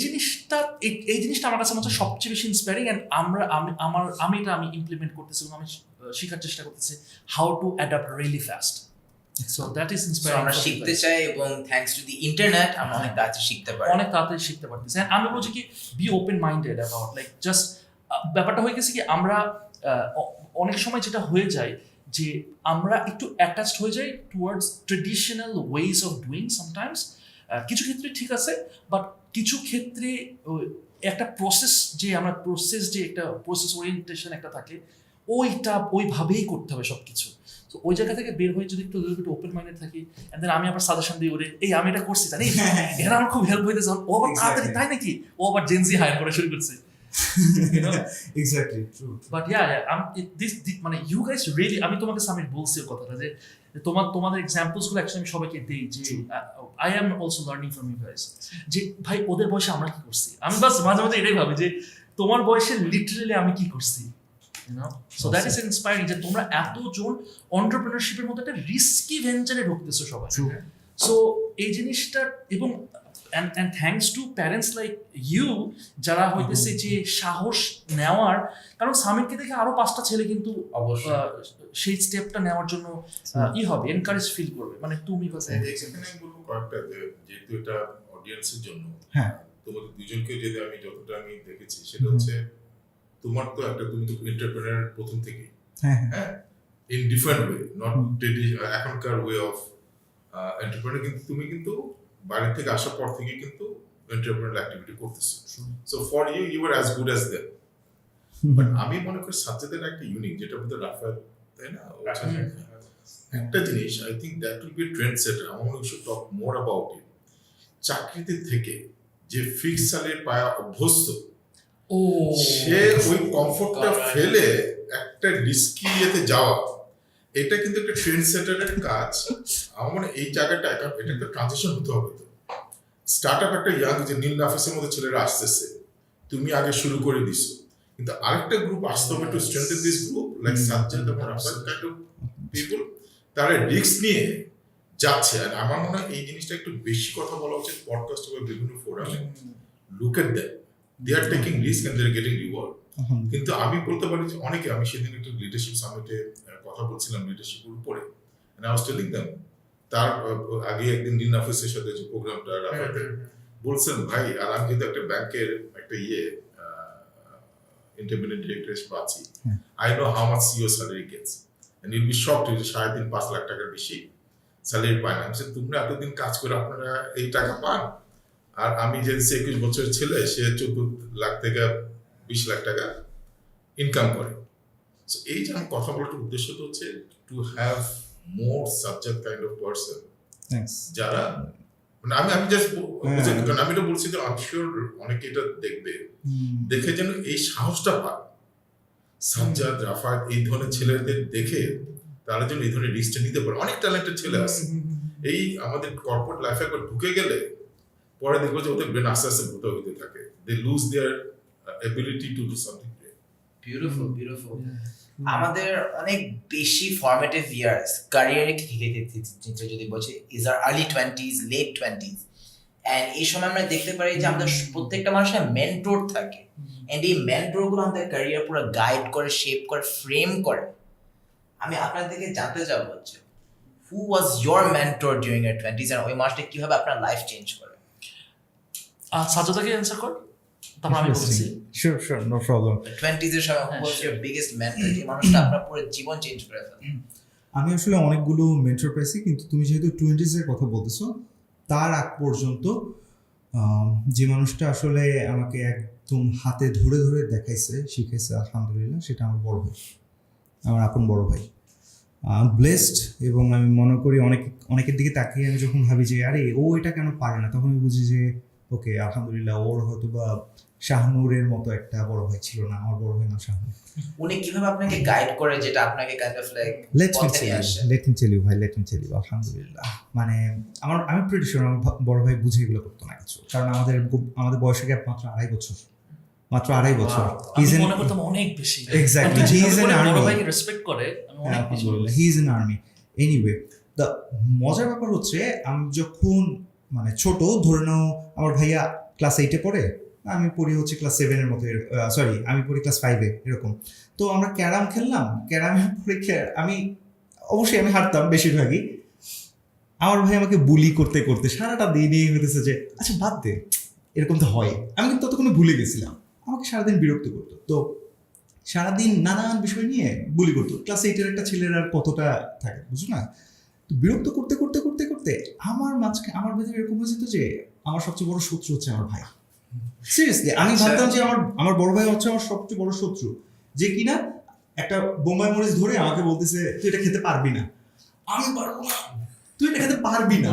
জিনিসটা আমার কাছে মনে হচ্ছে সবচেয়ে বেশি ইন্সপায়ারিং। অ্যান্ড আমি ইমপ্লিমেন্ট করতেছি এবং আমি শেখার চেষ্টা করতেছি how to adapt really fast. So that is inspiring. আমরা শিখতে চাই এবং থ্যাঙ্কস টু দি ইন্টারনেট আমরা অনেক তাড়াতাড়ি শিখতে পারি, অনেক তাড়াতাড়ি শিখতে পারতেছি। আমি বলছি কি, be open minded about like just, ব্যাপারটা হয়ে গেছে কি, আমরা অনেক সময় যেটা হয়ে যায় যে আমরা একটু অ্যাটাচড হয়ে যাই towards traditional ways of doing sometimes. কিছু ক্ষেত্রে ঠিক আছে, বাট কিছু ক্ষেত্রে একটা প্রসেস যে একটা প্রসেস ওরিয়েন্টেশন একটা থাকে, ওইভাবেই করতে হবে সব কিছু। তো ওই জায়গা থেকে বের হয়ে যদি একটু ওপেন মাইন্ডেড থাকি, এন্ড দেন আমি আবার সাজেশন দিই ওরে, এই আমি এটা করছি জানি, এখানে আমার খুব হেল্প হইতেছে, ও আবার তাড়াতাড়ি, তাই নাকি, ও আবার জেনজি হায়ার করা শুরু করছে। Exactly, true. But yeah, মানে you guys really, আমি তোমাকে সামির বলছি কথাটা যে তোমাদের এক্সাম্পলস গুলো অ্যাকচুয়ালি আমি সবাইকে দেই যে I am also learning from you guys, যে ভাই ওদের বয়সে আমরা কি করছি। আমি বাস মাঝে মাঝে এটাই ভাবি যে তোমার বয়সে লিটারালি আমি কি করছি, you know, so that is inspiring যে তোমরা এতজন এন্টারপ্রেনারশিপের মতো একটা রিস্কি ভেঞ্চারে ঢুকতেছো সবাই। সো এই জিনিসটা এবং and thanks to parents like you যারা হইতেছে যে সাহস নেওয়ার, কারণ সামিরকে দেখে আরো 5টা ছেলে কিন্তু সেই স্টেপটা নেওয়ার জন্য হবে, এনকারেজ ফিল করবে। মানে তুমি এখানে আমি বলবো কয়েকটা, যেহেতু এটা অডিয়েন্সের জন্য, তোমাদের দুজনকে যদি আমি যতটা আমি দেখেছি সেটা হচ্ছে তোমার তো একটা, তুমি তো এন্টারপ্রেনার প্রথম থেকেই, হ্যাঁ, ইন ডিফারেন্ট ওয়ে, নট এখনকার ওয়ে অফ এন্টারপ্রেনার, কিন্তু তুমি কিন্তু বাইরে থেকে আসার পর থেকে কিন্তু এন্টারপ্রেনার অ্যাক্টিভিটি করতেছো। So for you are as good as them. But আমি মনে করি সাজ্জাদের একটা ইউনিক, যেটা বলতে রাফাত, তাই না, একটা জিনিস I think that will be trend সেটার। আমার মনে হয় should talk more about it. চাকরিতে থেকে যে ফিক্স স্যালারি পাওয়া অভ্যস্ত, সে ওই কমফোর্টটা ফেলে একটা রিস্কি ইয়েতে যাওয়া, এটা কিন্তু একটা ট্রেন্ড সেটারের কাজ। আমার মনে এই জায়গাটা এটা একটা ট্রানজিশন হতে হবে। তো স্টার্ট আপ একটা ইয়াং, যে নীল নাফিসের মধ্যে ছেলেরা আসতেছে, তুমি আগে শুরু করে দিছো, কিন্তু আরেকটা গ্রুপ আসতে হবে to strengthen this group, like Sajjad এবং রাফাত কাইন্ড অফ পিপল, তারা রিস্ক নিয়ে যাচ্ছে। আর আমার মনে হয় এই জিনিসটা একটু বেশি কথা বলা উচিত পডকাস্ট বা বিভিন্ন ফোরামে। Look at them, they are taking risk and they are getting reward. কিন্তু আমি বলতে পারি যে অনেকে, আমি সেদিন একটা লিডারশিপ সামিটে কথা বলছিলাম লিডারশিপের উপরে, and I was telling them, তার আগে একদিন নীল নাফিসের সাথে যে প্রোগ্রামটা রাফাতে বলছেন, ভাই, আর আমি যেহেতু একটা ব্যাংকের একটা ইন্টারমিডিয়েট ডিরেক্টর পাচ্ছি, I know how much CEO salary gets, and you'll be shocked যে 5.5 লাখ টাকার বেশি স্যালারি পায় না। আমি তোমরা এতদিন কাজ করে আপনারা এই টাকা পান, আর আমি যে 21 বছরের ছেলে, সে 14 লাখ থেকে 20 লাখ টাকা ইনকাম করে। সো এই যে আমি কথা বলার উদ্দেশ্য তো হচ্ছে to have more subject kind of person, যারা মানে আমি জাস্ট কারণ আমি এটা বলছি যে আই এম শিওর অনেকে এটা দেখবে, দেখে যেন এই সাহসটা পায়। সাজ্জাদ, রাফাত, এই ধরনের ছেলেদের দেখে তারা যেন এই ধরনের রিস্কটা নিতে পারে। অনেক ট্যালেন্টেড ছেলে আছে, এই আমাদের কর্পোরেট লাইফে একবার ঢুকে গেলে পরে দেখবো যে ওদের ব্রেন আস্তে আস্তে ভূত হইতে থাকে, they lose their ability to do something great. Beautiful. আমাদের অনেক বেশি ফরমেটিভ ইয়ার্স ক্যারিয়ারে যদি বলছি is our early 20s, late 20s, and এই সময় আমরা দেখতে পারি যে আমাদের প্রত্যেকটা মানুষের মেন্টর থাকে, এন্ড এই মেন্টরগুলো আমাদের ক্যারিয়ার পুরো গাইড করে, শেপ করে, ফ্রেম করে। আমি আপনার থেকে জানতে চাবো হচ্ছে who was your mentor during year 20s, and ওই মাসটা কিভাবে আপনার লাইফ চেঞ্জ করে? সাজ্জাদকে অ্যানসার কর, তারপর আমি বলছি। Sure, no problem. 20s এর সময় who was your biggest mentor, যে মানুষটা আপনার পুরো জীবন চেঞ্জ করে ফেলে? আমি আসলে অনেকগুলো মেন্টর পেয়েছি, কিন্তু তুমি যেহেতু 20s এর কথা বলতেছো, তার আগ পর্যন্ত যে মানুষটা আসলে আমাকে একদম হাতে ধরে ধরে দেখাইছে, শিখাইছে, আলহামদুলিল্লাহ, সেটা আমার বড় ভাই, আমার আপন বড় ভাই। ব্লেসড, এবং আমি মনে করি অনেকের দিকে তাকিয়ে আমি যখন ভাবি যে আরে ও এটা কেন পারে না, তখন আমি বুঝি যে ওকে, আলহামদুলিল্লাহ, ওর হয়তো বা শাহনুরের মতো একটা বড় ভাই ছিল না, আমার বড় ভাই না শাহনুর। উনি কিভাবে আপনাকে গাইড করে, যেটা আপনাকে kind of like let me tell you, আলহামদুলিল্লাহ। মানে আমি প্রিটি শিওর আমার বড় ভাই বুঝে এগুলো করতো না কিছু, কারণ আমাদের বয়সের গ্যাপ মাত্র 2.5 বছর। আমি মনে করতাম অনেক বেশি। Exactly, he is an army, বড় ভাইকে রেসপেক্ট করে, আমি অনেক বেশি। হি is an army. Anyway, the মজার ব্যাপার হচ্ছে, আমি যখন মানে ছোট, ধরে নাও আমার ভাইয়া ক্লাস 8-এ পড়ে, আমি পড়ি হচ্ছে ক্লাস 7-এর মতো, সরি আমি পড়ি ক্লাস 5-এ, এরকম। তো আমরা ক্যারাম খেললাম, ক্যারামের পরীক্ষা আমি হারতাম বেশিরভাগই। আমার ভাই আমাকে বুলি করতে করতে সারাটা দিনই হতেছে যে আচ্ছা বাদ দে, এরকম তো হয়। আমি কিন্তু ততক্ষণে ভুলে গেছিলাম, আমাকে সারাদিন বিরক্ত করতো। তো সারাদিন নানান বিষয় নিয়ে বুলি করতো। ক্লাস 8-এর একটা ছেলের আর কতটা থাকে, বুঝো না? তো বিরক্ত করতে করতে করতে করতে আমার ভেতরে এরকম হয়ে যেত যে আমার সবচেয়ে বড় শত্রু হচ্ছে আমার ভাই। সিরিয়াসলি, আমি ভাবতাম যে আমার বড় ভাই হচ্ছে আমার সবচেয়ে বড় শত্রু, যে কিনা একটা বোম্বাই মরিচ ধরে আমাকে বলতেছে তুই এটা খেতে পারবি না। আমি পারবো না, তুই এটা খেতে পারবি না,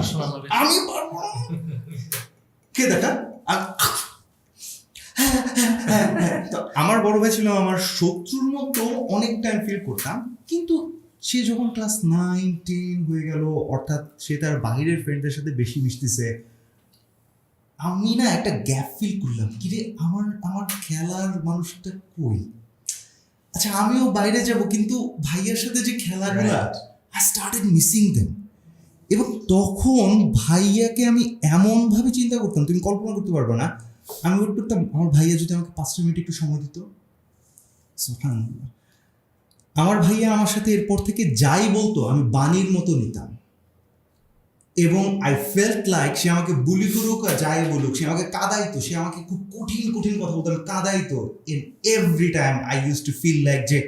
আমি পারবো না, খেয়ে দেখা। আমার বড় ভাই ছিল আমার শত্রুর মতো, অনেক টাইম ফিল করতাম। কিন্তু সে যখন ক্লাস 9-10 হয়ে গেল, অর্থাৎ সে তার বাইরের ফ্রেন্ডদের সাথে বেশি মিশতেছে, আমি না একটা গ্যাপ ফিল করলাম, কি রে আমার খেলার মানুষটা কই। আচ্ছা আমিও বাইরে যাব, কিন্তু ভাইয়ার সাথে যে খেলাগুলা আই স্টার্টেড মিসিং দেম। এবং তখন ভাইয়াকে আমি এমনভাবে চিন্তা করতাম তুমি কল্পনা করতে পারবে না। আমি ওয়েট করতাম আমার ভাইয়া যদি আমাকে 5 মিনিট একটু সময় দিত। সুবহানাল্লাহ। আমার ভাইয়া আমার সাথে এরপর থেকে যাই বলতো আমি বাণীর মতো নিতাম, এবং আই ফেল্ট লাইক সে আমাকে বুলি করুক আর যাই বলুক, সে আমাকে কাঁদাইতো, সে আমাকে খুব কঠিন কঠিন কথা বলতো, আমি কাঁদাইতো। In every time I use to feel like যে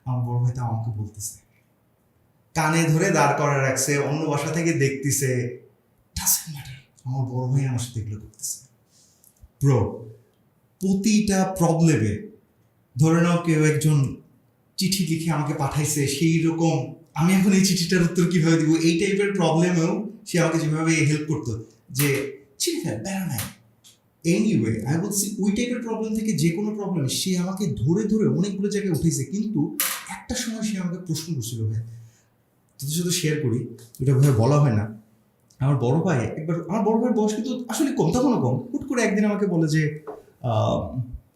আমার বড় ভাই তো আমাকে বলতেছে, কানে ধরে দাঁড় করা রাখছে, অন্য বাসা থেকে দেখতেছে, ডাজন্ট ম্যাটার, আমার বড় ভাই আমার সাথে এগুলো করতেছে। ব্রো, প্রতিটা প্রবলেমে ধরে নাও কেউ একজন চিঠি লিখে আমাকে পাঠাইছে, সেই রকম আমি এখন এই চিঠিটার উত্তর কিভাবে দিব, এই টাইপের প্রবলেমেও সে আমাকে যেভাবে হেল্প করতো যে চিঠি ফেল বেড়া নাই। এনিওয়ে আমি বলছি ওই টাইপের প্রবলেম থেকে যে কোনো প্রবলেম সে আমাকে ধরে ধরে অনেকগুলো জায়গায় উঠেছে। কিন্তু একটা সময় সে আমাকে প্রশ্ন করছিল, ভাই তোদের সাথে শেয়ার করি, এটা ভাই বলা হয় না। আমার বড় ভাই একবার, আমার বড় ভাইয়ের বয়স কিন্তু আসলে কম, তখনও কম, হুট করে একদিন আমাকে বলে যে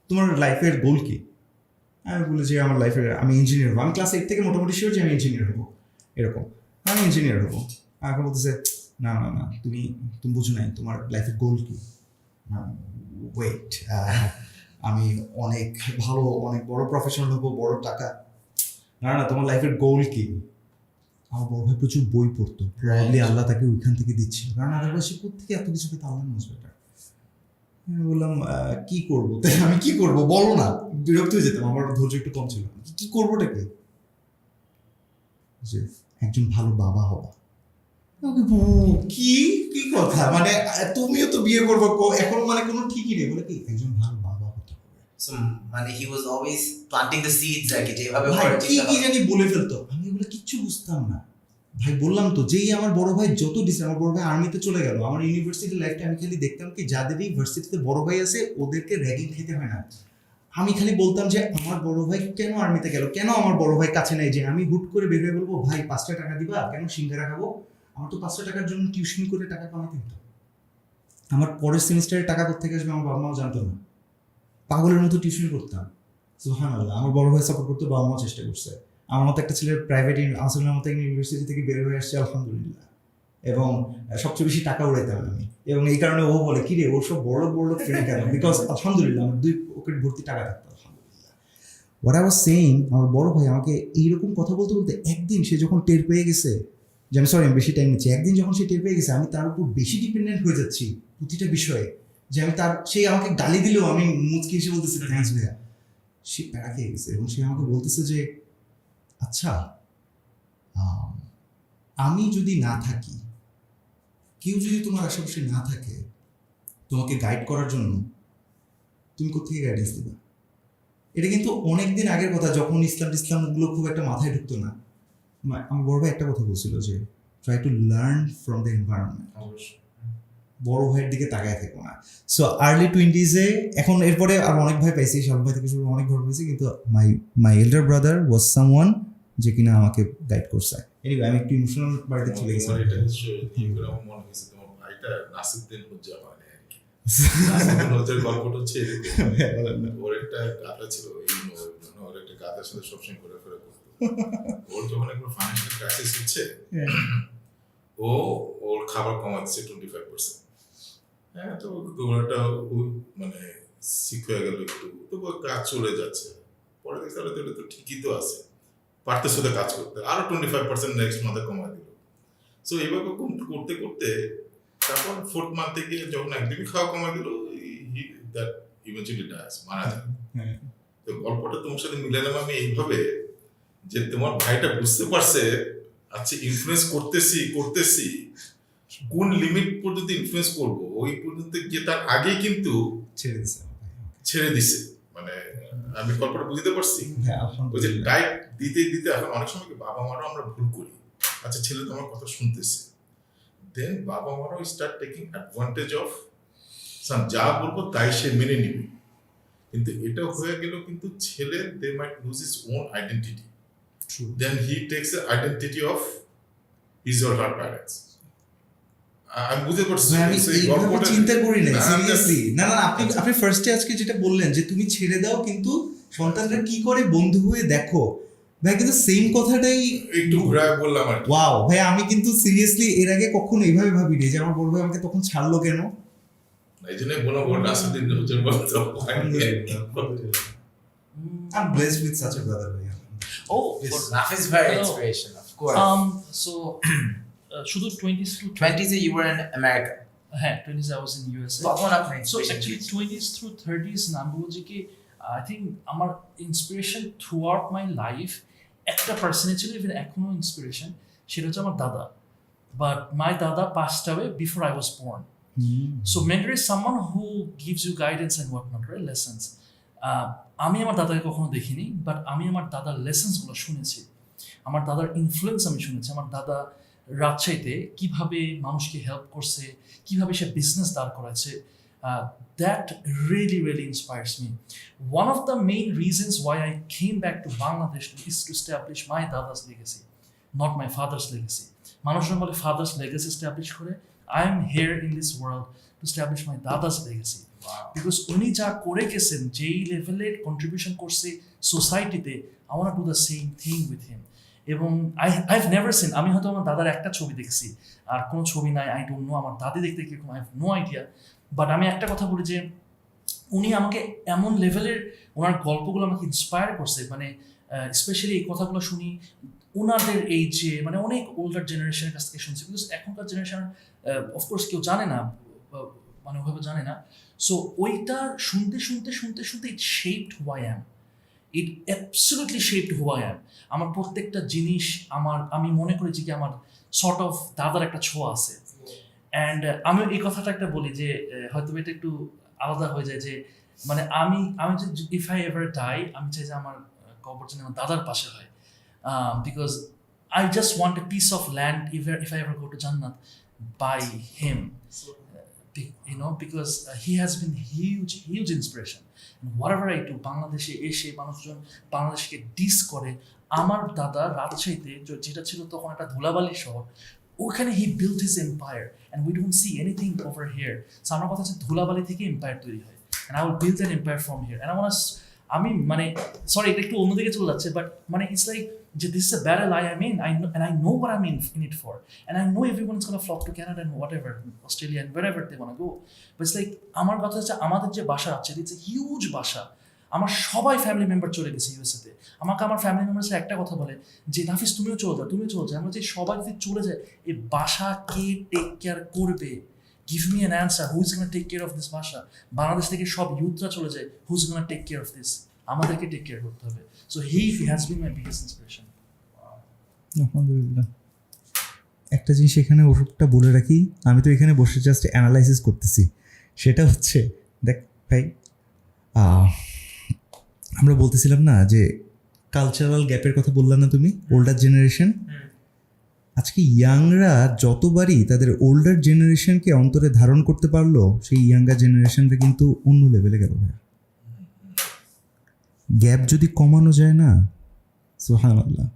তোমার লাইফের গোল কি? আমি বলি যে আমার লাইফের আমি ইঞ্জিনিয়ার হবো। আমি ক্লাস 8 থেকে মোটামুটি শিওর যে আমি ইঞ্জিনিয়ার হবো, এরকম আমি ইঞ্জিনিয়ার হবো। আমাকে বলতেছে না না না তুমি বুঝো নাই তোমার লাইফের গোল কি। ওয়েট, আমি অনেক ভালো অনেক বড় প্রফেশনাল হবো, বড় টাকা। না না তোমার লাইফের গোল কি? আমার বড় ভাই প্রচুর বই পড়তো, প্রবাবলি আল্লাহ তাকে ওইখান থেকে দিচ্ছিল, কারণ আদারওয়াইজ সে কোথেকে এত কিছু পেতে আল্লাহ নোজ বেটার। আমি বললাম কি করবো, তাই আমি কি করবো বলো না, বিরক্ত হয়ে যেতাম, আমার ধৈর্য একটু কম ছিল। কি করবোটাকে? যে একজন ভালো বাবা হবা। কি কি কথা, মানে তুমিও তো বিয়ে করবো এখন, মানে কোনো ঠিকই নেই, বলে কি একজন ভালো বাবা হতে হবে। মানে he was always planting the seeds আর কি, যেভাবে কি জানি বলে ফেলতো, আমি এগুলো কিচ্ছু বুঝতাম না। ভাই বললাম তো, যেই আমার বড় ভাই যত আমার বড় ভাই আর্মিতে চলে গেল, আমার ইউনিভার্সিটি লাইফটা আমি খালি দেখতাম কি যাদের ইউনিভার্সিটিতে বড় ভাই আছে ওদেরকে র্যাগিং খেতে হয় না। আমি খালি বলতাম যে আমার বড় ভাই কেন আর্মিতে গেল, কেন আমার বড় ভাই কাছে নেই, যে আমি হুট করে বের হয়ে বলবো ভাই 5টা টাকা দিবা, কেন সিঙ্গারা খাবো? আমার তো 5টা টাকার জন্য টিউশন করে টাকা কামাতে হতো। আমার পরের সেমিস্টারের টাকা কোথেকে আসবে আমার বাবা মাও জানতো না, পাগলের মতো টিউশন করতাম। সুবহানাল্লাহ, আমার বড় ভাই সাপোর্ট করতে, বাবা মাও চেষ্টা করছে। আমার মতো একটা ছেলের প্রাইভেট আসলের মতো ইউনিভার্সিটি থেকে বের হয়ে আসছে আলহামদুলিল্লাহ, এবং সবচেয়ে বেশি টাকা উড়াইতাম আমি, এবং এই কারণে ও বলে কি রে ওর সব বড় বড় ফ্রেন্ড কেন, বিকজ আলহামদুলিল্লাহ আমার 2 পকেট ভর্তি টাকা থাকতো আলহামদুলিল্লাহ। হোয়াট আই ওয়াজ সেইং, আমার বড় ভাই আমাকে এইরকম কথা বলতে বলতে একদিন সে যখন টের পেয়ে গেছে যে আমি আমি বেশি টাইম নিচ্ছি, একদিন যখন সে টের পেয়ে গেছে আমি তার উপর বেশি ডিপেন্ডেন্ট হয়ে যাচ্ছি প্রতিটা বিষয়ে, যে আমি তার, সে আমাকে গালি দিলেও আমি মুচকি এসে বলতেছি থ্যাঙ্কস ভাইয়া, সে প্যারা খেয়ে গেছে। এবং সে আমাকে বলতেছে যে আচ্ছা আমি যদি না থাকি, কেউ যদি তোমার আশেপাশে না থাকে তোমাকে গাইড করার জন্য, তুমি কোথেকে গাইডেন্স দিবা? এটা কিন্তু অনেকদিন আগের কথা, যখন ইসলামগুলো খুব একটা মাথায় ঢুকতো না। আমার বড় ভাই একটা কথা বলছিল যে try to learn from the environment, বড় ভাইয়ের দিকে তাকায় থেকো না। সো আর্লি 20s-এ, এখন এরপরে আর অনেক ভাই পাইছি, সব ভাই থেকে শুরু অনেক ভাই পাইছি, কিন্তু মাই এল্ডার ব্রাদার ওয়াজ সামওয়ান যে কিনা আমাকে গাইড করছে। এনিওয়ে আমি একটু ইমোশনাল বাড়িতে চলে গেছি। এটা আমার মনে হয়েছে তোমার ভাইটা নাসিরউদ্দিন হুজ্জা হয় না আর কি। নাসিরউদ্দিন হুজ্জার গল্পটা হচ্ছে এরকম, ওর একটা গাধা ছিল, ওর একটা গাধার সাথে সবসময় ঘোরাফেরা করতো। ওর যখন একবার ফাইন্যান্সিয়াল ক্রাইসিস হচ্ছে, ওর খাবার কমাচ্ছে 25%। হ্যাঁ, তো একটা মানে শিখ হয়ে গেল একটু, তো কাজ চলে যাচ্ছে। পরে দেখতে হলে তো ঠিকই তো আছে, পারতেছে তো কাজ করতে, আরো 25% নেক্সট মান্থে কমায় দিল। সো এইভাবে করতে করতে তারপর 4th মান্থে গিয়ে যখন একদমই খাওয়া কমায় দিল, দ্যাট ইভেন্চুয়ালি ডাইস, মারা যায়। তো গল্পটা তোমার সাথে মিলালাম আমি এইভাবে যে তোমার ভাইটা বুঝতে পারছে আচ্ছা ইনফ্লুয়েন্স করতেছি কোন লিমিট পর্যন্ত ইনফ্লুয়েন্স করব, ওই পর্যন্ত গিয়ে তার আগে কিন্তু ছেড়ে দিছে। মানে আমি গল্পটা বুঝতে পারছি, ওই যে ডাইট দিতে দিতে এখন অনেক সময় বাবা মারাও আমরা ভুল করি, আচ্ছা ছেলে তো আমার কথা শুনতেছে, দেন বাবা মারাও স্টার্ট টেকিং অ্যাডভান্টেজ অফ, যা বলবো তাই সে মেনে নিবে। কিন্তু এটা হয়ে গেল কিন্তু ছেলে they might lose his own identity, then he takes the identity of his or her parents. আমি বুঝতে পারছি, আমি এইভাবে চিন্তা করি না সিরিয়াসলি। না আপনি ফার্স্টে আজকে যেটা বললেন যে তুমি ছেড়ে দাও কিন্তু সন্তানরা কি করে বন্ধু হয়ে দেখো ভাই, কিন্তু সেম কথাটাই একটু ঘুরায় বললাম আর কি। ওয়াও ভাই, আমি কিন্তু সিরিয়াসলি এর আগে কখনো এইভাবে ভাবিনি যে আমার বড় ভাই আমাকে তখন ছাড়লো কেন। এই জন্যই বললাম ওর নাসিরুদ্দিন হুজুর বলতো I'm blessed with such a brother ভাই। Oh, Yes, for- Nafis is very Hello. inspiration, of course. so শুধু 20s through 20s you were in America. হ্যাঁ 20s I was in USA. তখন আপনি So inspiration actually ছিল। 20s through 30s না আমি বলছি কি I think আমার inspiration through out my life একটা পার্সনে ছিল, ইভেন এখনো ইন্সপিরেশন, সেটা হচ্ছে আমার দাদা। বাট মাই দাদা passed away before I was born. So mentor is someone who gives you guidance and whatnot, right? Lessons. আমি আমার দাদাকে কখনো দেখিনি, বাট আমি আমার দাদার লেসেন্সগুলো শুনেছি, আমার দাদার ইনফ্লুয়েন্স আমি শুনেছি। আমার দাদা রাজশাহীতে কিভাবে মানুষকে হেল্প করছে, কিভাবে সে বিজনেস দাঁড় করাচ্ছে, that really really inspires me. One of the main reasons why I came back to Bangladesh is to establish my dada's legacy, not my father's legacy. মানুষজন বলে ফাদার্স লেগেসি এস্টাবলিশ করে, I am here in this world to establish my dada's legacy. Because উনি যা করে গেছেন, যেই লেভেলের contribution করছে সোসাইটিতে, I want to do the same thing with him. এবং আই হ্যাভ নেভার সিন, আমি হয়তো আমার দাদার একটা ছবি দেখছি, আর কোনো ছবি নাই, আই ডোন্ট নো আমার দাদি দেখতে কীরকম, I have no idea. But আমি একটা কথা বলি যে উনি আমাকে এমন লেভেলের ওনার গল্পগুলো আমাকে ইন্সপায়ার করছে, মানে স্পেশালি এই কথাগুলো শুনি ওনাদের এই যে মানে অনেক ওল্ডার জেনারেশনের কাছ থেকে শুনছি, বিকজ এখনকার জেনারেশন অফকোর্স কেউ জানে না, মানে ওইভাবে জানে না। সো ওইটা শুনতে শুনতে শুনতে শুনতে it shaped who I am, it absolutely shaped who I am. আমার প্রত্যেকটা জিনিস আমি মনে করি যে কি আমার সর্ট অফ দাদার একটা ছোঁয়া আছে। অ্যান্ড আমি এই কথাটা একটা বলি যে হয়তো এটা একটু আলাদা হয়ে যায়, যে মানে আমি যে ইফ আই এভার ডাই, আমি চাই যে আমার কবর যেন আমার দাদার পাশে হয়, because I just want a piece of land if I ever go to Jannat by him, you know, because he has been huge inspiration. And whatever I do, বাংলাদেশে এসে মানুষজন বাংলাদেশকে ডিস করে, আমার দাদা রাজশাহীতে যেটা ছিল তখন একটা ধুলাবালি শহর, ওখানে he build his empire and we don't see anything over here. So আমার কথা হচ্ছে ধুলাবালি থেকে এম্পায়ার তৈরি হয়, and I will build an empire from here. And আমি মানে সরি এটা একটু অন্যদিকে চলে যাচ্ছে, বাট মানে ইটস লাইক যে this is a battle I mean, I know what I'm in it for, and I know everyone's gonna flock to Canada and whatever, Australia and wherever they wanna go, but it's like আমার কথা হচ্ছে আমাদের যে বাসা আছে, it's a huge বাসা, আমার সবাই ফ্যামিলি মেম্বার চলে গেছে ইউএসএতে। আমাকে আমার ফ্যামিলি মেম্বার্স একটা কথা বলে যে নাফিস তুমিও চলে যাও, তুমিও চলে যাও। আমরা যে সবাই যদি চলে যায়, এই বাসা কে টেক কেয়ার করবে? Give me an answer, who is gonna take care of this বাসা? বাংলাদেশ থেকে সব ইউথরা চলে যায়, who is gonna take care of this? আমাদেরকে টেক কেয়ার করতে হবে। So he has been my biggest inspiration. আলহামদুলিল্লাহ। একটা জিনিস এখানে ওষুধটা বলে রাখি, আমি তো এখানে বসে জাস্ট অ্যানালাইসিস করতেছি, সেটা হচ্ছে দেখ ভাই, আমরা বলতেছিলাম না যে কালচারাল গ্যাপের কথা বললাম না তুমি, ওল্ডার জেনারেশন। আজকে ইয়াংরা যতবারই তাদের ওল্ডার জেনারেশনকে অন্তরে ধারণ করতে পারলো, সেই ইয়াঙ্গার জেনারেশনটা কিন্তু অন্য লেভেলে গেল ভাই। গ্যাপ যদি কমানো যায় না, সুবহানাল্লাহ।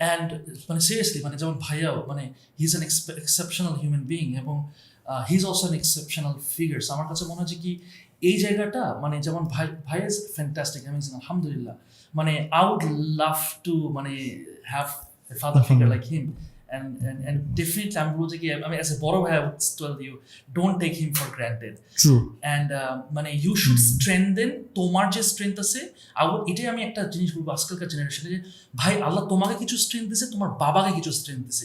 অ্যান্ড মানে সিরিয়াসলি মানে যেমন ভাইয়াও মানে he is an exceptional human being, এবং he is also an exceptional figures. আমার কাছে মনে হচ্ছে কি এই জায়গাটা মানে যেমন ভাই ইজ ফ্যান্টাস্টিক, অ্যামেজিং, আলহামদুলিল্লাহ। মানে আই উড লাভ টু মানে have a father figure like him, and definitely আমি বলছি কি আমি as a বড় ভাই I would tell you don't take him for granted. True. And মানে you should strengthen তোমার যে স্ট্রেংথ আছে। এটাই আমি একটা জিনিস বলবো আজকালকার জেনারেশনে, যে ভাই আল্লাহ তোমাকে কিছু স্ট্রেংথ দিছে, তোমার বাবাকে কিছু স্ট্রেংথ দিছে।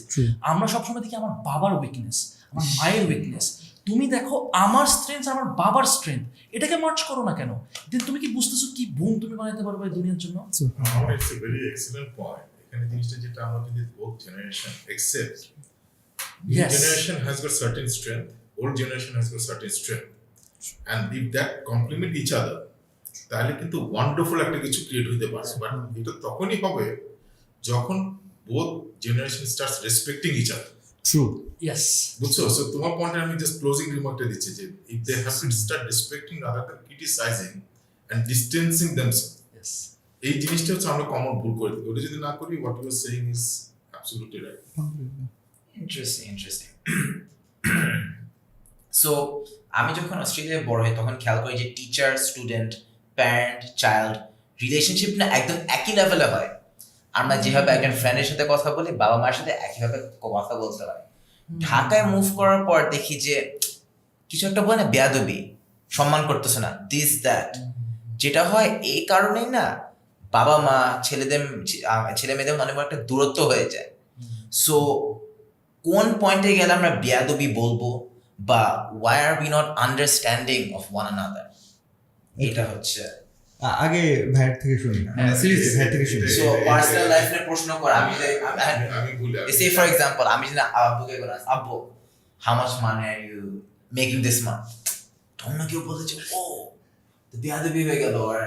আমরা সবসময় দেখি আমার বাবার উইকনেস, আমার মায়ের উইকনেস, তুমি দেখো আমার স্ট্রেংথ আমার বাবার স্ট্রেংথ, এটাকে মার্চ করো না কেন? দেন তুমি কি বুঝতেছো কি বুম তুমি বানাতে পারবে এই দুনিয়ার জন্য? It's a very excellent point. এখানে জিনিসটা যেটা আমরা যদি both generation accept, new generation has got certain strength, old generation has got certain strength, and if that complement each other, তাহলে কিন্তু ওয়ান্ডারফুল একটা কিছু ক্রিয়েট হইতে পারে। বাট এটা তখনই হবে যখন both generation starts respecting each other. True. Yes. বুঝছো? সো তোমার পয়েন্টে আমি জাস্ট ক্লোজিং রিমার্কটা দিচ্ছি যে if they have to start respecting rather than criticizing and distancing themselves, Yes. এই জিনিসটা হচ্ছে আমরা কমন ভুল করে দিই। ওটা যদি না করি, what you are saying is absolutely right. Interesting. So আমি যখন অস্ট্রেলিয়ায় বড় হই তখন খেয়াল করি যে teacher, student, parent, child relationship না একদম একই লেভেলে হয়। আমরা যেভাবে একজন ফ্রেন্ডের সাথে কথা বলি, বাবা মার সাথে একইভাবে কথা বলতে হয়। ঢাকায় মুভ করার পর দেখি যে কিছু একটা বলে না, বেয়াদবি, সম্মান করতেছে না, দিস দ্যাট, যেটা হয় এই কারণেই না বাবা মা ছেলে মেয়েদের অনেক বড় একটা দূরত্ব হয়ে যায়। সো কোন পয়েন্টে গেলে আমরা বেয়াদবি বলবো বা why are we not understanding of one another, এটা হচ্ছে আগে ভাইয়ের থেকে শুনি, সিরিয়াসলি ভাইয়ের থেকে শুনি। সো পার্সোনাল লাইফ নিয়ে প্রশ্ন করা, আমি ভুলে সে ফর এক্সাম্পল আমি যদি আব্বুকে বলি, আব্বু how much money are you making this month, তখন কেউ বলেছে ও বেয়াদবি হয়ে গেল, আর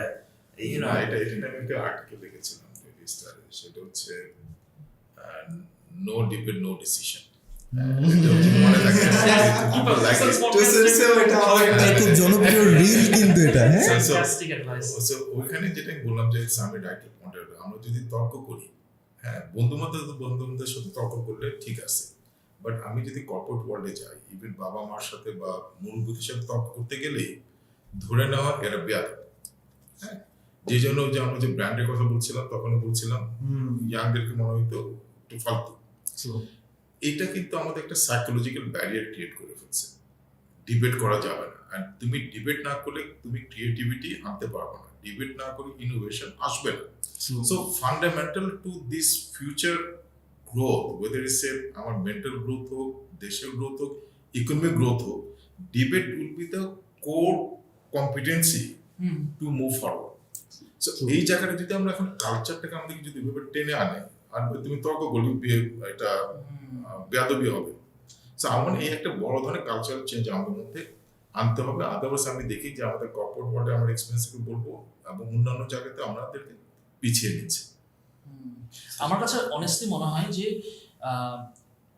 ইউ নো এটা আমি একটা আর্টিকেল দেখেছিলাম রেজিস্টারে, সেটা হচ্ছে নো ডিবেট নো ডিসিশন। খুব জনপ্রিয় রিল কিন্তু এটা, হ্যাঁ ওইখানে যেটা বললাম যে সামির আর্টিকেল, আমরা যদি তর্ক করি, হ্যাঁ বন্ধুদের সাথে তর্ক করলে ঠিক আছে, বাট আমি যদি কর্পোরেট ওয়ার্ল্ডে যাই, ইভেন বাবা মার সাথে বা মূলভূতির সাথে তর্ক করতে গেলে ধরে নেওয়া এরা বেয়াদব। হ্যাঁ, যে জন্য যে আমরা যে ব্র্যান্ডের কথা বলছিলাম, তখনও বলছিলাম ইয়াংদেরকে মনে হইতো একটু ফালতু। এটা কিন্তু আমাদের একটা সাইকোলজিক্যাল ব্যারিয়ার ক্রিয়েট করে ফেলছে। ডিবেট করা যাবে না, আর তুমি ডিবেট না করলে তুমি ক্রিয়েটিভিটি আনতে পারবে না, ডিবেট না করে ইনোভেশন আসবে না। So fundamental to this future growth, whether it's আমার মেন্টাল গ্রোথ হোক, দেশের গ্রোথ হোক, ইকোনমিক গ্রোথ হোক, debate will be the core competency to move forward. So এই জায়গাটা যদি আমরা এখন কালচারটাকে আমাদেরকে যদি এভাবে টেনে আনে, আর তুমি তর্ক করলে এটা বেয়াদবি হবে। সো আমার এই একটা বড় ধরনের কালচারাল চেঞ্জ আমাদের মধ্যে আনতে হবে। আদারওয়াইজ আমি দেখি যে আমাদের কর্পোরেট ওয়ার্ল্ডে আমার এক্সপিরিয়েন্স থেকে বলবো, এবং অন্যান্য জায়গাতে আমাদেরকে পিছিয়ে নিচ্ছে। আমার কাছে অনেস্টলি মনে হয় যে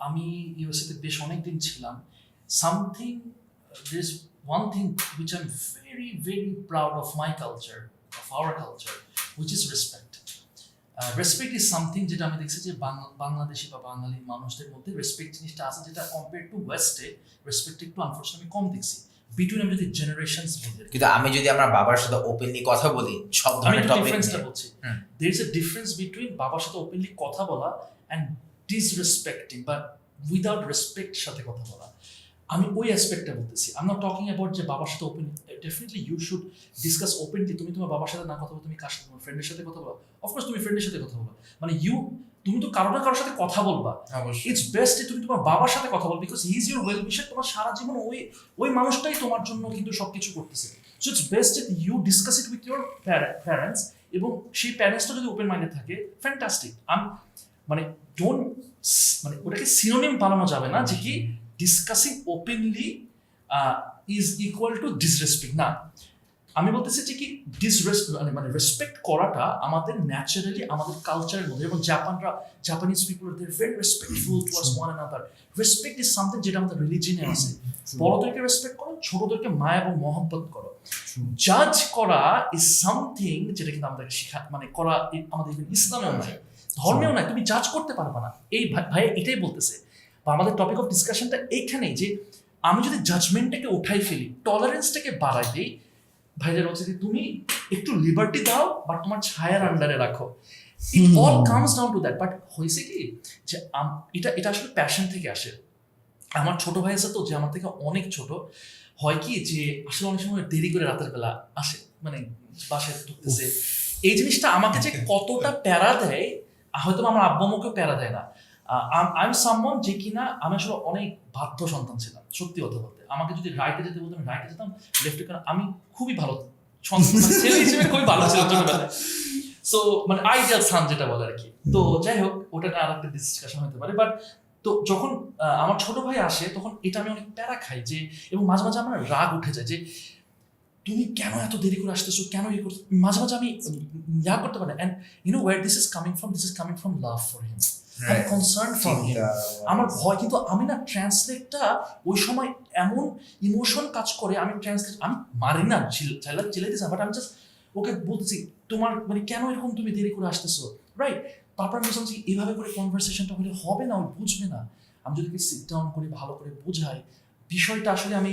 আমি ইউএসএতে বেশ অনেকদিন ছিলাম, something there is one thing which I'm very very proud of my culture, of our culture, which is respect. Respect is something যেটা আমি দেখছি যে বাংলাদেশি বা বাঙালি মানুষদের মধ্যে রেসপেক্ট জিনিসটা আছে, যেটা কম্পেয়ার টু ওয়েস্টে রেসপেক্ট একটু আনফরচুনেটলি কম দেখছি বিটুইন আমি যদি জেনারেশনস বলি। কিন্তু আমি যদি আমার বাবার সাথে ওপেনলি কথা বলি সব ধরনের টপিক ডিফারেন্সটা বলছি, there is a difference between বাবার সাথে ওপেনলি কথা বলা and disrespecting বা উইদাউট রেসপেক্ট সাথে কথা বলা। আমি ওই অ্যাসপেক্টটা বলতেছি। I am not talking about যে বাবার সাথে open, definitely you should discuss openly. তুমি তোমার বাবার সাথে না কথা বলো, তুমি কার সাথে, তোমার ফ্রেন্ডের সাথে কথা বলো, অফকোর্স তুমি ফ্রেন্ডের সাথে কথা বলো, মানে তুমি তো কারো না কারোর সাথে কথা বলবা। ইটস বেস্ট তুমি তোমার বাবার সাথে কথা বল, because he is your well wisher. তোমার সারা জীবন ওই মানুষটাই তোমার জন্য কিন্তু সবকিছু করতেছে। So it's best you discuss it with your parents, এবং সেই প্যারেন্টসটা যদি ওপেন মাইন্ডেড থাকে, ফ্যান্টাস্টিক। মানে মানে ওটাকে সিনোনিম বানানো যাবে না যে কি discussing openly is equal to disrespect. না, আমি বলতেছি যে কি মানে রেসপেক্ট করাটা আমাদের ন্যাচারালি আমাদের কালচারের মধ্যে, এবং Japanese people they are very respectful towards one another. Respect is something যেটা আমাদের রিলিজিয়নে আছে। বড়দেরকে রেসপেক্ট করো, ছোটদেরকে মায়া এবং মহব্বত করো। জাজ করা ইজ সামথিং যেটা কিন্তু আমাদের মানে করা আমাদের ইসলামেও নাই, ধর্মেও নাই। তুমি জাজ করতে পারবে না। এই ভাই এটাই বলতেছে, বা আমাদের টপিক অফ ডিসকাশনটা এইখানেই, যে আমি যদি জাজমেন্টটাকে উঠাই ফেলি, টলারেন্সটাকে বাড়াই দিই, ভাইদের হচ্ছে যে তুমি একটু লিবার্টি দাও বা তোমার ছায়ার আন্ডারে রাখো। It all comes down to that. But হয়েছে কি যে এটা আসলে প্যাশন থেকে আসে। আমার ছোট ভাই আছে তো, যে আমার থেকে অনেক ছোট, হয় কি যে আসলে অনেক সময় দেরি করে রাতের বেলা আসে, মানে বাসায় ঢুকতেছে। এই জিনিসটা আমাকে যে কতটা প্যারা দেয়, হয়তো আমার আব্বু আম্মুকেও প্যারা দেয় না। আই এম সামওয়ান যে কিনা আমি আসলে অনেক বাধ্য সন্তান ছিলাম, সত্যি কথা বলতে। আমাকে যদি রাইটে যেতে বলতো আমি রাইটে যেতাম, লেফটে আমি খুবই ভালো ছেলে হিসেবে খুবই ভালো ছিলাম ছোটবেলায়। সো মানে আইডিয়াল সান যেটা বলে আর কি। তো যাই হোক, ওটা আর একটা ডিসকাশন হতে পারে। বাট তো যখন আমার ছোট ভাই আসে, তখন এটা আমি অনেক প্যারা খাই, যে এবং মাঝে মাঝে আমার রাগ উঠে যায় যে তুমি কেন এত দেরি করে আসতেছো, কেন ইয়ে করছো। মাঝে মাঝে আমি ইয়া করতে পারি না। And you know where this is coming from love for him, I am concern for him. আমার ভয়, কিন্তু আমি না ট্রান্সলেটটা ওই সময় এমন ইমোশন কাজ করে, আমি মারি না, চিল্লাইতেছি, বাট আমি জাস্ট ওকে বলতেছি তোমার মানে কেন এরকম তুমি দেরি করে আসতেছো, রাইট? তারপর আমি বলছি এভাবে করে কনভারসেশনটা হলে হবে না, ওই বুঝবে না। আমি যদি সিট ডাউন করে ভালো করে বোঝাই বিষয়টা, আসলে আমি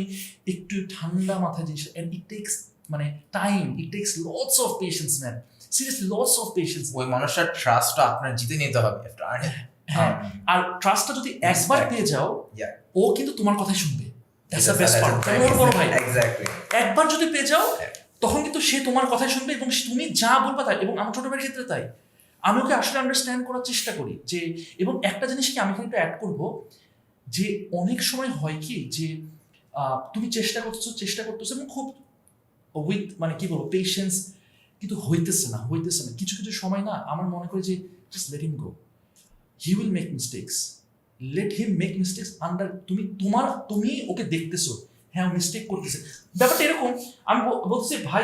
একটু ঠান্ডা মাথায় জিনিস, এন্ড ইট টেক্স মানে time, it takes lots of patience man. Seriously lots of patience. ওই মানুষটার ট্রাস্টটা আপনার জিতে নিতে হবে after earning. হ্যাঁ, আর ট্রাস্টটা যদি একবার পেয়ে যাও, ও কিন্তু তোমার কথাই শুনবে। That's the best part. ওর বড় ভাই এক্স্যাক্টলি, একবার যদি পেয়ে যাও তখন কিন্তু সে তোমার কথাই শুনবে এবং তুমি যা বলবা তাই। এবং আমার ছোট ভাইয়ের ক্ষেত্রে তাই, আমি ওকে আসলে আন্ডারস্ট্যান্ড করার চেষ্টা করি যে, এবং একটা জিনিস কি আমি এখানে একটু অ্যাড করবো, যে অনেক সময় হয় কি যে তুমি চেষ্টা করতেছো এবং খুব উইথ মানে কি বলবো পেশেন্স, কিন্তু হইতেছে না। কিছু কিছু সময় না আমার মনে করি যে just let him go, he will make mistakes, let him make mistakes under, তুমি ওকে দেখতেছো, হ্যাঁ মিস্টেক করতেছে। ব্যাপারটা এরকম, আমি বলতেছি ভাই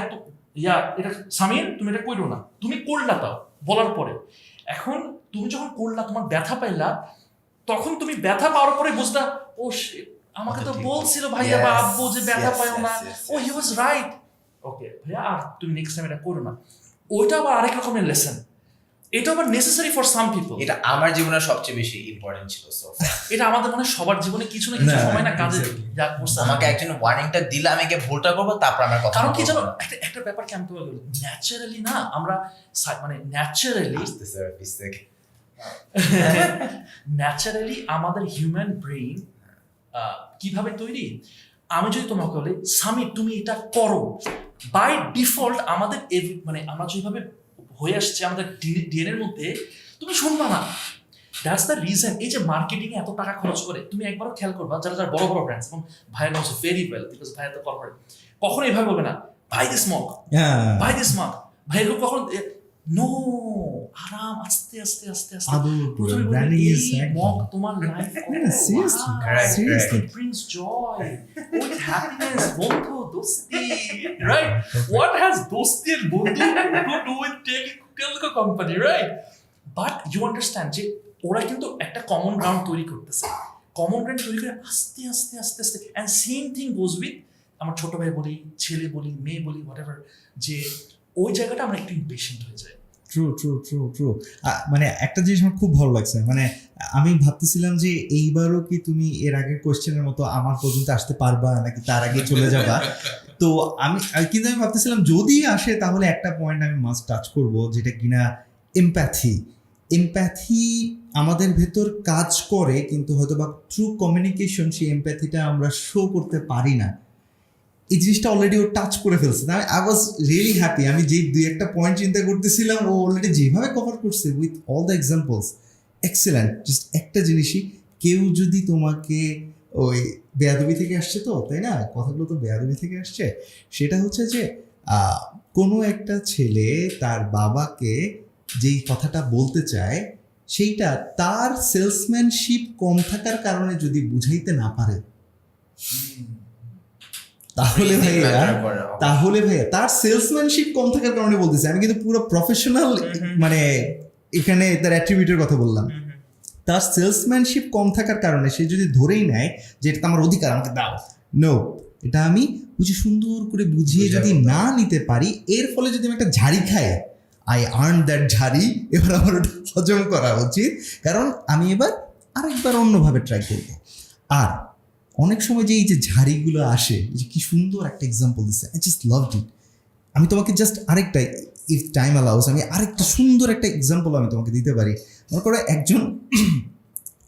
এটা সামির তুমি এটা করো না, তুমি করলা তাও বলার পরে, এখন তুমি যখন করলা তোমার ব্যথা পাইলা, তখন তুমি ব্যথা পাওয়ার পরে বুঝলা ও আমাকে তো বলছিল ভাইয়া বা আব্বু যে ব্যথা পাইও না, ও হি ওয়াজ রাইট, ওকে ভাইয়া আর তুমি নেক্সট টাইম এটা করো না। ওইটা আবার আরেক রকমের লেসন, এটা আবার নেসেসারি ফর সাম পিপল। এটা আমার জীবনে সবচেয়ে বেশি ইম্পর্টেন্ট ছিল। সো এটা আমাদের মনে সবার জীবনে কিছু না কিছু সময় না কাজে যা করছে। আমাকে একজন ওয়ার্নিংটা দিলে আমি গিয়ে ভুলটা করবো, তারপর আমার কথা। কারণ কি জানো, একটা ব্যাপার কি আমি তোমাকে বলি, ন্যাচারালি না আমরা মানে ন্যাচারালি আমাদের হিউম্যান ব্রেইন কিভাবে তৈরি, আমি যদি তোমাকে বলি সামির তুমি এটা করো, বাই ডিফল্ট আমাদের মানে আমরা যেভাবে হয়ে আসছে আমাদের ডিএনএর মধ্যে, তুমি শুনবা না। দ্যাটস দ্য রিজন এই যে মার্কেটিং এ এত টাকা খরচ করে, তুমি একবারও খেয়াল করবা যারা যারা বড় বড় ব্র্যান্ডস, এবং ভাই নোস ভেরি ওয়েল বিকজ ভাই তো কর্পোরেট, কখনো এভাবে বলবে না buy this mug, buy this mug, ভাই এরকম কখন, নো, আরাম আস্তে আস্তে আস্তে আস্তে মগ তোমার life seriously brings joy, with happiness, বন্ধু দোস্তি, right? What has Dosti and বন্ধু to do with telco company, right? But you understand যে ওরা কিন্তু একটা কমন গ্রাউন্ড তৈরি করতেছে, কমন গ্রাউন্ড তৈরি করে আস্তে আস্তে আস্তে আস্তে, and same thing goes with আমার ছোট ভাই বলি, ছেলে বলি, মেয়ে বলি, whatever, যে ওই জায়গাটা আমরা একটু ইমপেশেন্ট হয়ে যাই। ট্রু মানে একটা জিনিস আমার খুব ভালো লাগছে, মানে আমি ভাবতেছিলাম যে এইবারও কি তুমি এর আগের কোশ্চেনের মতো আমার পর্যন্ত আসতে পারবা নাকি তার আগে চলে যাবা। তো আমি ভাবতেছিলাম যদি আসে তাহলে একটা পয়েন্ট আমি মাস্ট টাচ করব, যেটা কিনা এমপ্যাথি আমাদের ভেতর কাজ করে, কিন্তু হয়তো বা থ্রু কমিউনিকেশন সেই এমপ্যাথিটা আমরা শো করতে পারি না। এই জিনিসটা অলরেডি ও টাচ করে ফেলছে। I was really happy. আমি যেই দুই একটা পয়েন্ট চিন্তা করতেছিলাম ও অলরেডি যেভাবে কভার করছে with all the examples, excellent. Just একটা জিনিসই, কেউ যদি তোমাকে ওই বেয়াদবি থেকে আসছে, তো তাই না, কথাগুলো তো বেয়াদবি থেকে আসছে, সেটা হচ্ছে যে কোনো একটা ছেলে তার বাবাকে যেই কথাটা বলতে চায় সেইটা তার সেলসম্যানশিপ কম থাকার কারণে যদি বুঝাইতে না পারে, তাহলে ভাইয়া তার সেলসম্যানশিপ কম থাকার কারণে বলতেছে। আমি কিন্তু পুরো প্রফেশনাল মানে এখানে তার অ্যাট্রিবিউটের কথা বললাম। তার সেলসম্যানশিপ কম থাকার কারণে সে যদি ধরেই নেয় যে এটা আমার অধিকার, আমাকে দাও, নো, এটা আমি সুন্দর করে বুঝিয়ে যদি না নিতে পারি, এর ফলে যদি আমি একটা ঝাড়ি খাই, আই আর্ন দ্যাট ঝাড়ি, এবার আমার ওটা হজম করা উচিত, কারণ আমি এবার আরেকবার অন্যভাবে ট্রাই করবো। আর অনেক সময় যে এই যে ঝাড়িগুলো আসে, যে কি সুন্দর একটা এক্সাম্পল দিচ্ছে, আই জাস্ট লাভড ইট। আমি তোমাকে জাস্ট আরেকটা, ইফ টাইম অ্যালাউস, আমি আরেকটা সুন্দর একটা এক্সাম্পল আমি তোমাকে দিতে পারি। মনে করো একজন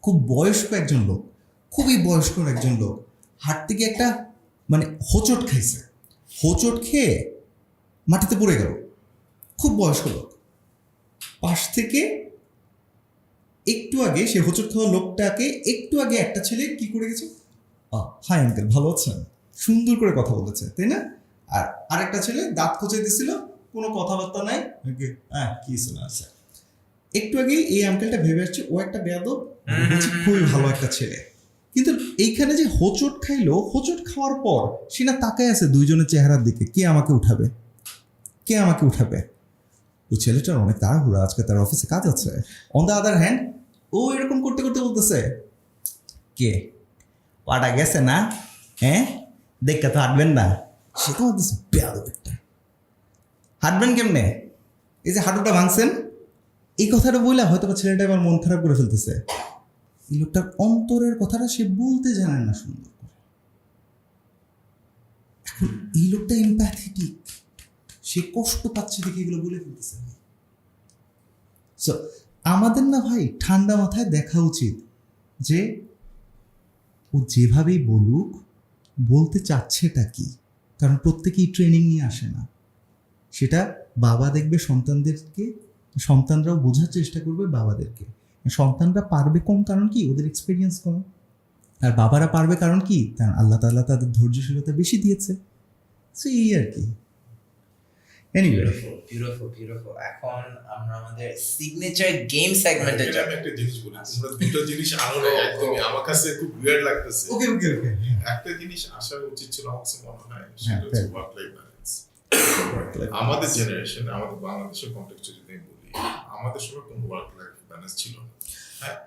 খুব বয়স্ক একজন লোক, খুবই বয়স্ক একজন লোক হাঁটতে গিয়ে একটা মানে হোঁচট খাইছে, হোঁচট খেয়ে মাটিতে পড়ে গেল, খুব বয়স্ক লোক। পাশ থেকে একটু আগে সে হোঁচট খাওয়া লোকটাকে একটু আগে একটা ছেলে কি করে গেছে, হাই আঙ্কেল ভালো আছেন, সুন্দর করে কথা বলেছে, তাই না? আর আরেকটা ছেলে দাঁত খোঁচাই দিছিল, কোনো কথাবার্তা নাই, কি শোনা আছে। একটু আগে এই আঙ্কেলটা ভেবে আসছে ও একটা বেয়াদব, খুবই ভালো একটা ছেলে, কিন্তু এইখানে যে হোঁচট খাইলো, হোঁচট খাওয়ার পর সে না তাকায় আছে দুইজনের চেহারার দিকে, কে আমাকে উঠাবে, কে আমাকে উঠাবে। ওই ছেলেটার অনেক তাড়াহুড়া, আজকে তার অফিসে কাজ আছে। অন দ্য আদার হ্যান্ড ও এরকম করতে করতে বলতেছে, কে পাটা গেছে না, দেখে তো হাঁটবেন না। সে তো বলতেছে বেয়াদব একটা, হাঁটবেন কেমনে, এই যে হাঁটুটা ভাঙছেন, এই কথাটা বললে হয়তো বা ছেলেটা এবার মন খারাপ করে ফেলতেছে। এই লোকটার অন্তরের কথাটা সে বলতে জানে না সুন্দর করে। এখন এই লোকটা এমপ্যাথেটিক, সে কষ্ট পাচ্ছে দেখে এগুলো বলে ফেলতেছে। সো আমাদের না ভাই ঠান্ডা মাথায় দেখা উচিত যে ও যেভাবেই বলুক বলতে চাচ্ছেটা কি, কারণ প্রত্যেকেই ট্রেনিং নিয়ে আসে না। সেটা বাবা দেখবে সন্তানদেরকে, সন্তানরাও বোঝার চেষ্টা করবে বাবাদেরকে। সন্তানরা পারবে কম, কারণ কি ওদের এক্সপিরিয়েন্স কম, আর বাবারা পারবে কারণ কি কারণ আল্লাহ তাআলা তাদের ধৈর্যশীলতা বেশি দিয়েছে। সো এই আর কি। Anyway, beautiful. এখন আমরা আমাদের সিগনেচার গেম সেগমেন্টে যাব। আমি একটা জিনিস বলি, তোমরা দুটো জিনিস আনো না, একদমই আমার কাছে খুব উইয়ার্ড লাগতেছে। ওকে। একটা জিনিস আসা উচিত ছিল আমার কাছে মনে হয়, সেটা হচ্ছে ওয়ার্ক লাইফ ব্যালেন্স। আমাদের জেনারেশন, আমাদের বাংলাদেশের কনটেক্সটে যদি আমি বলি, আমাদের সময় কোনো ওয়ার্ক লাইফ ব্যালেন্স ছিল না। হ্যাঁ,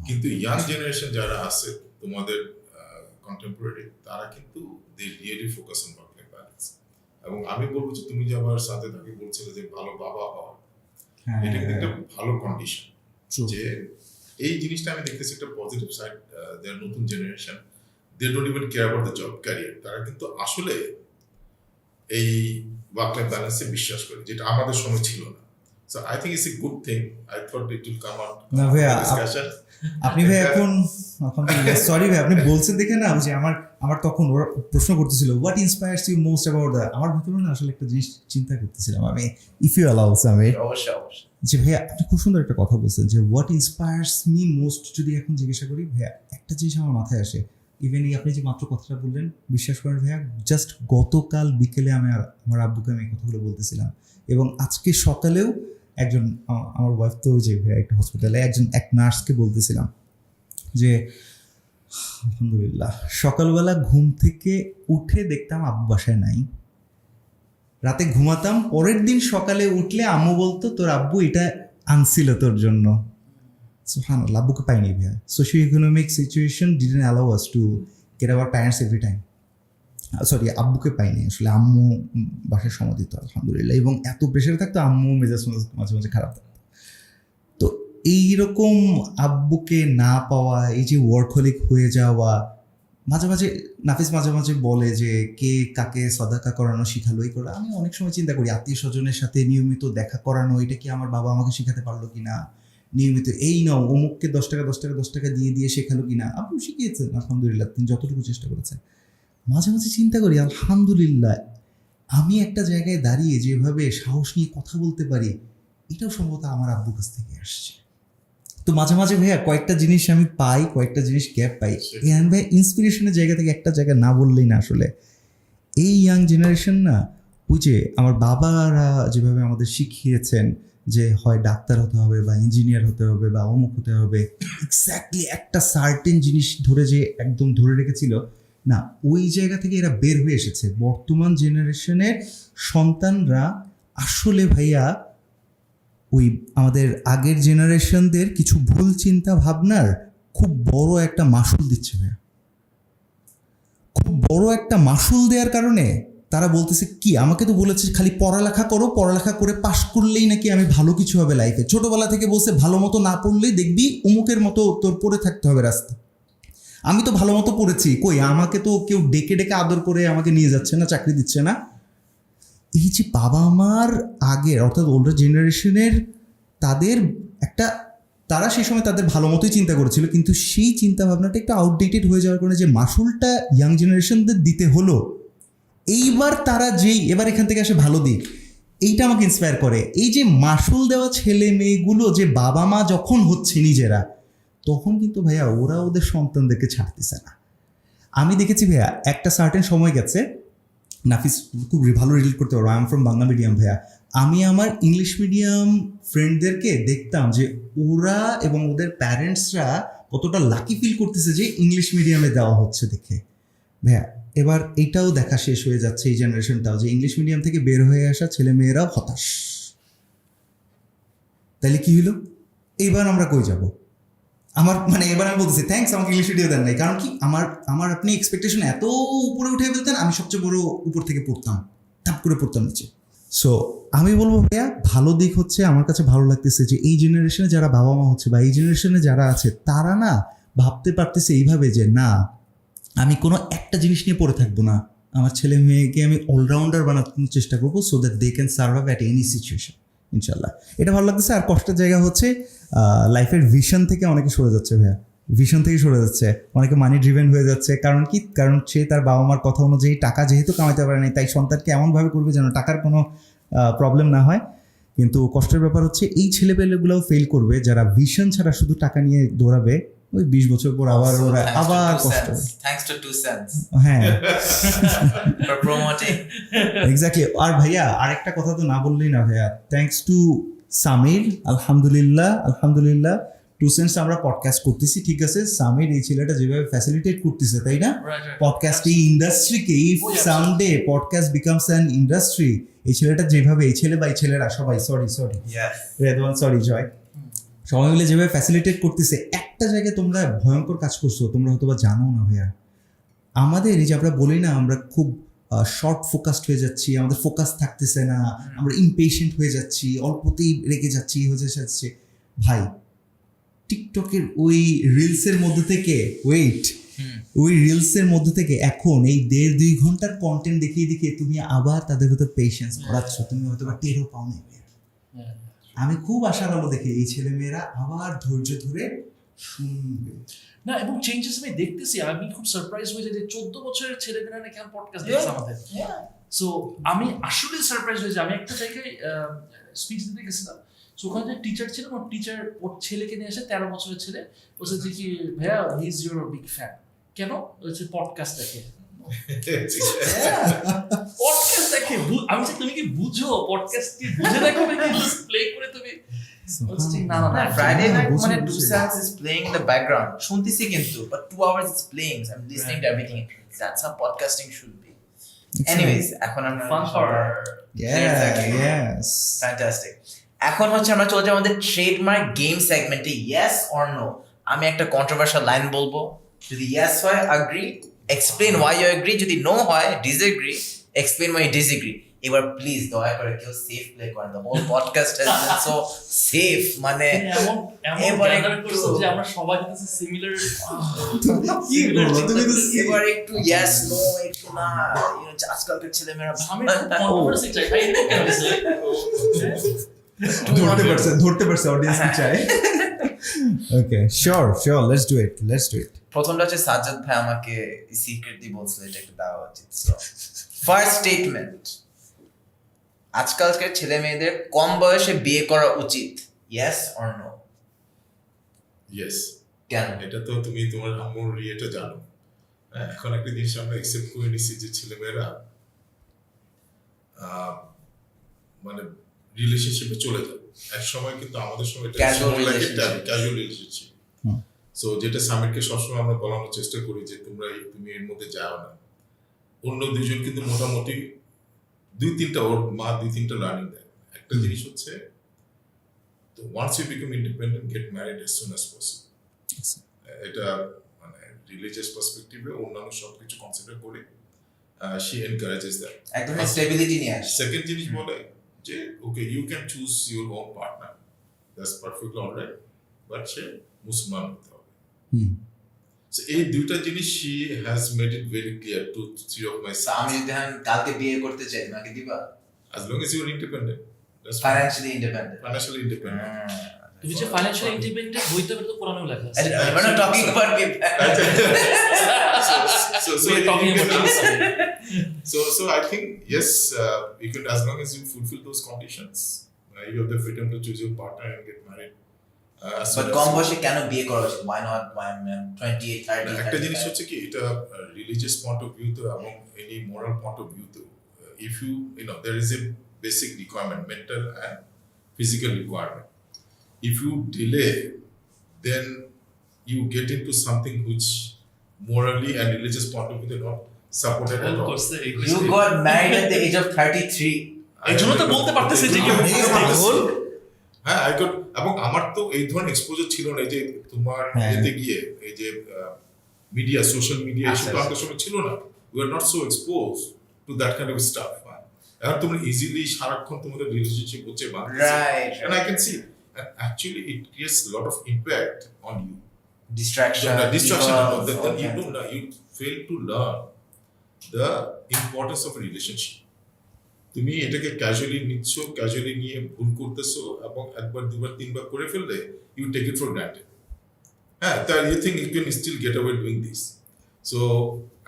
কিন্তু ইয়াং জেনারেশন যারা আছে তোমাদের কন্টেম্পোরারি, তারা কিন্তু they really focus on work life balance. এবং আমি বলবো যে তুমি যে আবার সাথে তাকে বলছিলে যে ভালো বাবা হওয়া, এটা কিন্তু একটা ভালো কন্ডিশন। যে এই জিনিসটা আমি দেখতেছি একটা পজিটিভ সাইড। দেয়ার নতুন জেনারেশন, they don't even care about the job career. তারা কিন্তু আসলে এই ওয়ার্ক লাইফ ব্যালেন্সে বিশ্বাস করে, যেটা আমাদের সময় ছিল না। So I think it's a good thing. I thought it will come out না ভাইয়া, discussion. আপনি ভাই এখন সরি ভাই, আপনি বলছেন দেখে না যে আমার তখন ওরা প্রশ্ন করতেছিল what inspires you most about the, আমার ভিতরে না আসলে একটা জিনিস চিন্তা করতেছিলাম আমি, ইফ ইউ অ্যালাউ আমি, অবশ্যই যে ভাইয়া আপনি খুব সুন্দর একটা কথা বলছেন যে হোয়াট ইন্সপায়ার্স মি মোস্ট। যদি এখন জিজ্ঞাসা করি ভাইয়া, একটা জিনিস আমার মাথায় আসে, ইভেন এই আপনি যে মাত্র কথাটা বললেন, বিশ্বাস করেন ভাইয়া, জাস্ট গতকাল বিকেলে আমি আমার আব্বুকে আমি এই কথাগুলো বলতেছিলাম, এবং আজকে সকালেও একজন আমার ওয়াইফ তো যে ভাইয়া একটা হসপিটালে এক নার্সকে বলতেছিলাম যে আলহামদুলিল্লাহ সকালবেলা ঘুম থেকে উঠে দেখতাম আব্বু বাসায় নাই, রাতে ঘুমাতাম, পরের দিন সকালে উঠলে আম্মু বলতো তোর আব্বু এটা আনছিল তোর জন্য। সুবহানাল্লাহ, আব্বুকে পাইনি ভাইয়া। Socio economic situation didn't allow us to get our parents every time. Sorry, আব্বুকে পাইনি আসলে, আম্মু বাসায় সময় দিত আলহামদুলিল্লাহ, এবং এত প্রেশারে থাকতো আম্মু মেজাজ মাঝে মাঝে খারাপ থাকতো। তো এইরকম আব্বুকে না পাওয়া, এই যে ওয়ার্কহলিক হয়ে যাওয়া, মাঝে মাঝে নাফিস মাঝে মাঝে বলে যে কে কাকে সদাকা করানো শিখালো, এই করা, আমি অনেক সময় চিন্তা করি আত্মীয় স্বজনের সাথে নিয়মিত দেখা করানো, এটা কি আমার বাবা আমাকে শেখাতে পারলো কিনা, নিয়মিত এই নাও অমুককে 10 টাকা দিয়ে শেখালো কিনা। আব্বু শিখিয়েছেন আলহামদুলিল্লাহ, তিনি যতটুকু চেষ্টা করেছেন। মাঝে মাঝে চিন্তা করি আলহামদুলিল্লাহ আমি একটা জায়গায় দাঁড়িয়ে যেভাবে সাহস নিয়ে কথা বলতে পারি, এটাও সম্ভবত আমার আব্বুর কাছ থেকে আসছে। তো মাঝে মাঝে ভাইয়া কয়েকটা জিনিস আমি পাই, কয়েকটা জিনিস গ্যাপ পাই। ভাই ইন্সপিরেশনের জায়গা থেকে একটা জায়গা না বললেই না, আসলে এই ইয়াং জেনারেশন না, ওই যে আমার বাবারা যেভাবে আমাদের শিখিয়েছেন যে হয় ডাক্তার হতে হবে বা ইঞ্জিনিয়ার হতে হবে বা অমুক হতে হবে, এক্স্যাক্টলি একটা সার্টেন জিনিস ধরে যে একদম ধরে রেখেছিল না, ওই জায়গা থেকে এরা বের হয়ে এসেছে। বর্তমান জেনারেশনের সন্তানরা আসলে ভাইয়া ওই আমাদের আগের জেনারেশনদের কিছু ভুল চিন্তা ভাবনার খুব বড় একটা মাসুল দিচ্ছে ভাইয়া। খুব বড় একটা মাসুল দেওয়ার কারণে তারা বলতেছে কি, আমাকে তো বলেছে খালি পড়ালেখা করো, পড়ালেখা করে পাশ করলেই নাকি আমি ভালো কিছু হবে লাইফে। ছোটবেলা থেকে বলছে ভালো মতো না পড়লেই দেখবি অমুকের মতো তোর পড়ে থাকতে হবে রাস্তা। আমি তো ভালো মতো পড়েছি, কই আমাকে তো কেউ ডেকে ডেকে আদর করে আমাকে নিয়ে যাচ্ছে না, চাকরি দিচ্ছে না। এই যে বাবা মার আগের অর্থাৎ ওল্ডার জেনারেশনের তাদের একটা, তারা সেই সময় তাদের ভালো মতোই চিন্তা করেছিল, কিন্তু সেই চিন্তা ভাবনাটা একটু আউটডেটেড হয়ে যাওয়ার কারণে যে মাসুলটা ইয়াং জেনারেশনদের দিতে হলো, এইবার তারা এবার এখান থেকে আসে ভালো দিক, এইটা আমাকে ইন্সপায়ার করে। এই যে মাসুল দেওয়া ছেলে মেয়েগুলো যে বাবা মা যখন হচ্ছে নিজেরা, তখন কিন্তু ভাইয়া ওরা ওদের সন্তানদেরকে ছাড়তেছে না। আমি দেখেছি ভাইয়া একটা সার্টেন সময় গেছে, নাফিস খুব ভালো রিলেট করতে পারবো, I am from Bangla medium ভাইয়া, আমি আমার ইংলিশ মিডিয়াম ফ্রেন্ডদেরকে দেখতাম যে ওরা এবং ওদের প্যারেন্টসরা কতটা লাকি ফিল করতেছে যে ইংলিশ মিডিয়ামে দেওয়া হচ্ছে দেখে। ভাইয়া এবার এইটাও দেখা শেষ হয়ে যাচ্ছে, এই জেনারেশনটাও, যে ইংলিশ মিডিয়াম থেকে বের হয়ে আসা ছেলে মেয়েরাও হতাশ। তাহলে কি হলো, এইবার আমরা কই যাব? এবার আমি বলতেছি থ্যাঙ্কস আমাকে ইংলিশ মিডিয়াম দেন নাই, কারণ কি আমার আপনি এক্সপেকটেশন এত উপরে উঠে ফেলতেন, আমি সবচেয়ে বড় উপর থেকে পড়তাম, টাপ করে পড়তাম নিচে। সো আমি বলবো ভাইয়া ভালো দিক হচ্ছে, আমার কাছে ভালো লাগতেছে যে এই জেনারেশনে যারা বাবা মা হচ্ছে বা এই জেনারেশনে যারা আছে, তারা না ভাবতে পারতেছে এইভাবে যে না আমি কোনো একটা জিনিস নিয়ে পড়ে থাকবো না, আমার ছেলে মেয়েকে আমি অলরাউন্ডার বানানোর চেষ্টা করবো, so that they can survive at any situation, ইনশাল্লাহ। এটা ভালো লাগতেছে। আর কষ্টের জায়গা হচ্ছে লাইফের ভিশন থেকে অনেকে সরে যাচ্ছে ভাইয়া, ভিশন থেকে সরে যাচ্ছে, অনেকে মানি ড্রিভেন হয়ে যাচ্ছে। কারণ কি? কারণ সে তার বাবা মার কথা অনুযায়ী টাকা যেহেতু কামাইতে পারে নাই, তাই সন্তানকে এমনভাবে করবে যেন টাকার কোনো প্রবলেম না হয়। কিন্তু কষ্টের ব্যাপার হচ্ছে এই ছেলেপেলেগুলোও ফেল করবে যারা ভিশন ছাড়া শুধু টাকা নিয়ে দৌড়াবে। ওই 20 বছর পর আবার ওরা আবার কষ্ট। থ্যাঙ্কস টু 2 cents হ্যাঁ, ফর প্রমোটিং। এক্স্যাক্টলি। আর ভাইয়া আরেকটা কথা তো না বললেই না ভাইয়া, থ্যাঙ্কস টু সামির, আলহামদুলিল্লাহ আলহামদুলিল্লাহ 2 cents আমরা পডকাস্ট করতেছি, ঠিক আছে। সামির এই ছেলেটা যেভাবে ফ্যাসিলিটেট করতেছে, তাই না, পডকাস্টিং ইন্ডাস্ট্রিকে, if someday podcast becomes an industry, এই ছেলেটা যেভাবে, এই ছেলে বা এই ছেলেরা সবাই, সরি রেদওয়ান, সরি জয়, সবাই মিলে যেভাবে ফ্যাসিলিটেট করতেছে, একটা জায়গায় তোমরা ভয়ঙ্কর কাজ করছো, তোমরা হয়তো বা জানো না ভাইয়া। আমাদের এই যে আমরা বলি না, আমরা খুব শর্ট ফোকাসড হয়ে যাচ্ছি, আমাদের ফোকাস থাকতেছে না, আমরা ইমপেশেন্ট হয়ে যাচ্ছি, অল্পতেই রেগে যাচ্ছি, হয়ে যাচ্ছে। ভাই টিকটকের ওই রিলসের মধ্যে থেকে ওই রিলসের মধ্যে থেকে এখন এই 1.5-2 ঘন্টার কন্টেন্ট দেখিয়ে তুমি আবার তাদের ভিতর পেশেন্স করাচ্ছ, তুমি হয়তো বা টেরও পাও না। আমি খুব আশার আলো দেখি এই ছেলে মেয়েরা আবার ধৈর্য ধরে শুনবে না, এবং চেঞ্জেস আমি দেখতেছি। আমি খুব সারপ্রাইজ হয়ে যাই যে 14 বছরের ছেলেমেয়েরা নাকি আমার পডকাস্ট দেখছে আমাদের। সো আমি আসলে সারপ্রাইজ হয়ে যাই। আমি একটা জায়গায় স্পিচ দিতে গেছিলাম, সো ওখানে যে টিচার ছিল, ওর টিচার ওর ছেলেকে নিয়ে এসে, 13 বছরের ছেলে, বলছে যে কি ভাইয়া হি ইজ ইউর বিগ ফ্যান। কেন? হচ্ছে পডকাস্ট দেখে। পডকাস্ট দেখে আমি বলছি তুমি কি বুঝো পডকাস্ট কি বুঝে দেখো নাকি প্লে করে তুমি? Friday night মানে 2 cents is playing in the background, শুনতেছি কিন্তু, but 2 hours it's playing, I'm listening to everything. That's how podcasting should be. Anyways, এখন আমরা fun for yes fantastic. এখন হচ্ছে আমরা চলে যাব আমাদের ট্রেডমার্ক গেম সেগমেন্টে, ইয়েস অর নো। আমি একটা কন্ট্রোভার্সিয়াল লাইন বলবো, যদি ইয়েস হয় agree, explain why you agree, যদি নো হয় disagree, explain why you disagree. এবার প্লিজ দয়া করে কেউ সেফ প্লে করেন, the whole podcast has been so safe, মানে এবার একটু যে আমরা সবাই কিছু সিমিলার কি বলবো তুমি তো এবার একটু ইয়েস নো, একটু না, আজকালকার ছেলেমেয়েরা আমি কন্ট্রোভার্সি চাই, ভাই এটা কেন হইছে? ধরতে পারছে অডিয়েন্স কি চায়। ওকে, শিওর লেটস ডু ইট প্রথমটা হচ্ছে সাজ্জাদ ভাই আমাকে সিক্রেটলি বলছিল এটা একটু দেওয়া উচিত। ফার্স্ট স্টেটমেন্ট, আজকালকার ছেলে মেয়েদের কম বয়সে বিয়ে করা উচিত, ইয়েস অর নো? ইয়েস। কেন? এটা তো তুমি তোমার আম্মুর ইয়েটা জানো। এখন একটা জিনিস আমরা অ্যাকসেপ্ট করে নিছি যে ছেলেমেয়েরা মানে রিলেশনশিপে চলে যায়। এক সময় কিন্তু আমাদের সময় ক্যাজুয়াল রিলেশনশিপ, সো যেটা সামিরকে সবসময় আমরা বলানোর চেষ্টা করি যে তুমি এর মধ্যে যাও না। অন্য দুজন কিন্তু মোটামুটি 2-3টা ওর মা 2-3টা লার্নিং দেয়। একটা জিনিস হচ্ছে তো once you become independent, get married as soon as possible. এটা মানে রিলিজিয়াস পার্সপেক্টিভে অন্যান্য সবকিছু কনসিডার করে শি এনকারেজেস দ্যাট, একদম স্টেবিলিটি নিয়ে আসে। সেকেন্ড জিনিস বলে যে okay you can choose your own partner, that's perfectly alright, but সে মুসলমান হতে হবে। So এই দুইটা জিনিস she has made it very clear to 3 of my sons. আমি যদি কালকে বিয়ে করতে চাই আমাকে দিবা? As long as you are independent, that's financially independent. তুমি যে ফাইনান্সিয়ালি ইন্ডিপেন্ডেন্ট হইতে পারো তো কোরআনেও লেখা আছে। We're not talking about me. We're talking about us. So I think yes, you can, as long as you fulfill those conditions, you have the freedom to choose your partner and get married. But কম বয়সে কেন বিয়ে করা উচিত? Why not 28, 30? একটা জিনিস হচ্ছে কি, এটা রিলিজিয়াস পয়েন্ট অফ ভিউ তো এবং any moral point of view তো, if you know there is a basic requirement, mental and physical requirement. If you delay, then you get into something which morally and religious point of view they're not supported at all. You got married at the age of 33. এই জন্য তো বলতে পারতেছি যে কি হ্যাঁ, I got, এবং আমার তো এই ধরনের এক্সপোজার ছিল না। এই যে তোমার এতে গিয়ে এই যে মিডিয়া, সোশ্যাল মিডিয়া এসব আমাদের সময় ছিল না। We are not so exposed to that kind of stuff. এখন তোমরা ইজিলি সারাক্ষণ তোমাদের রিলেশনশিপ হচ্ছে right, and I can see, and actually it creates a lot of impact on you. Distraction. You don't know, you fail to learn the importance of relationship. তুমি এটাকে casually নিচ্ছ, casually নিয়ে ভুল করতেছো এবং একবার দুবার তিনবার করে ফেললে you take it for granted. হ্যাঁ, তার you think you can still get away doing this. So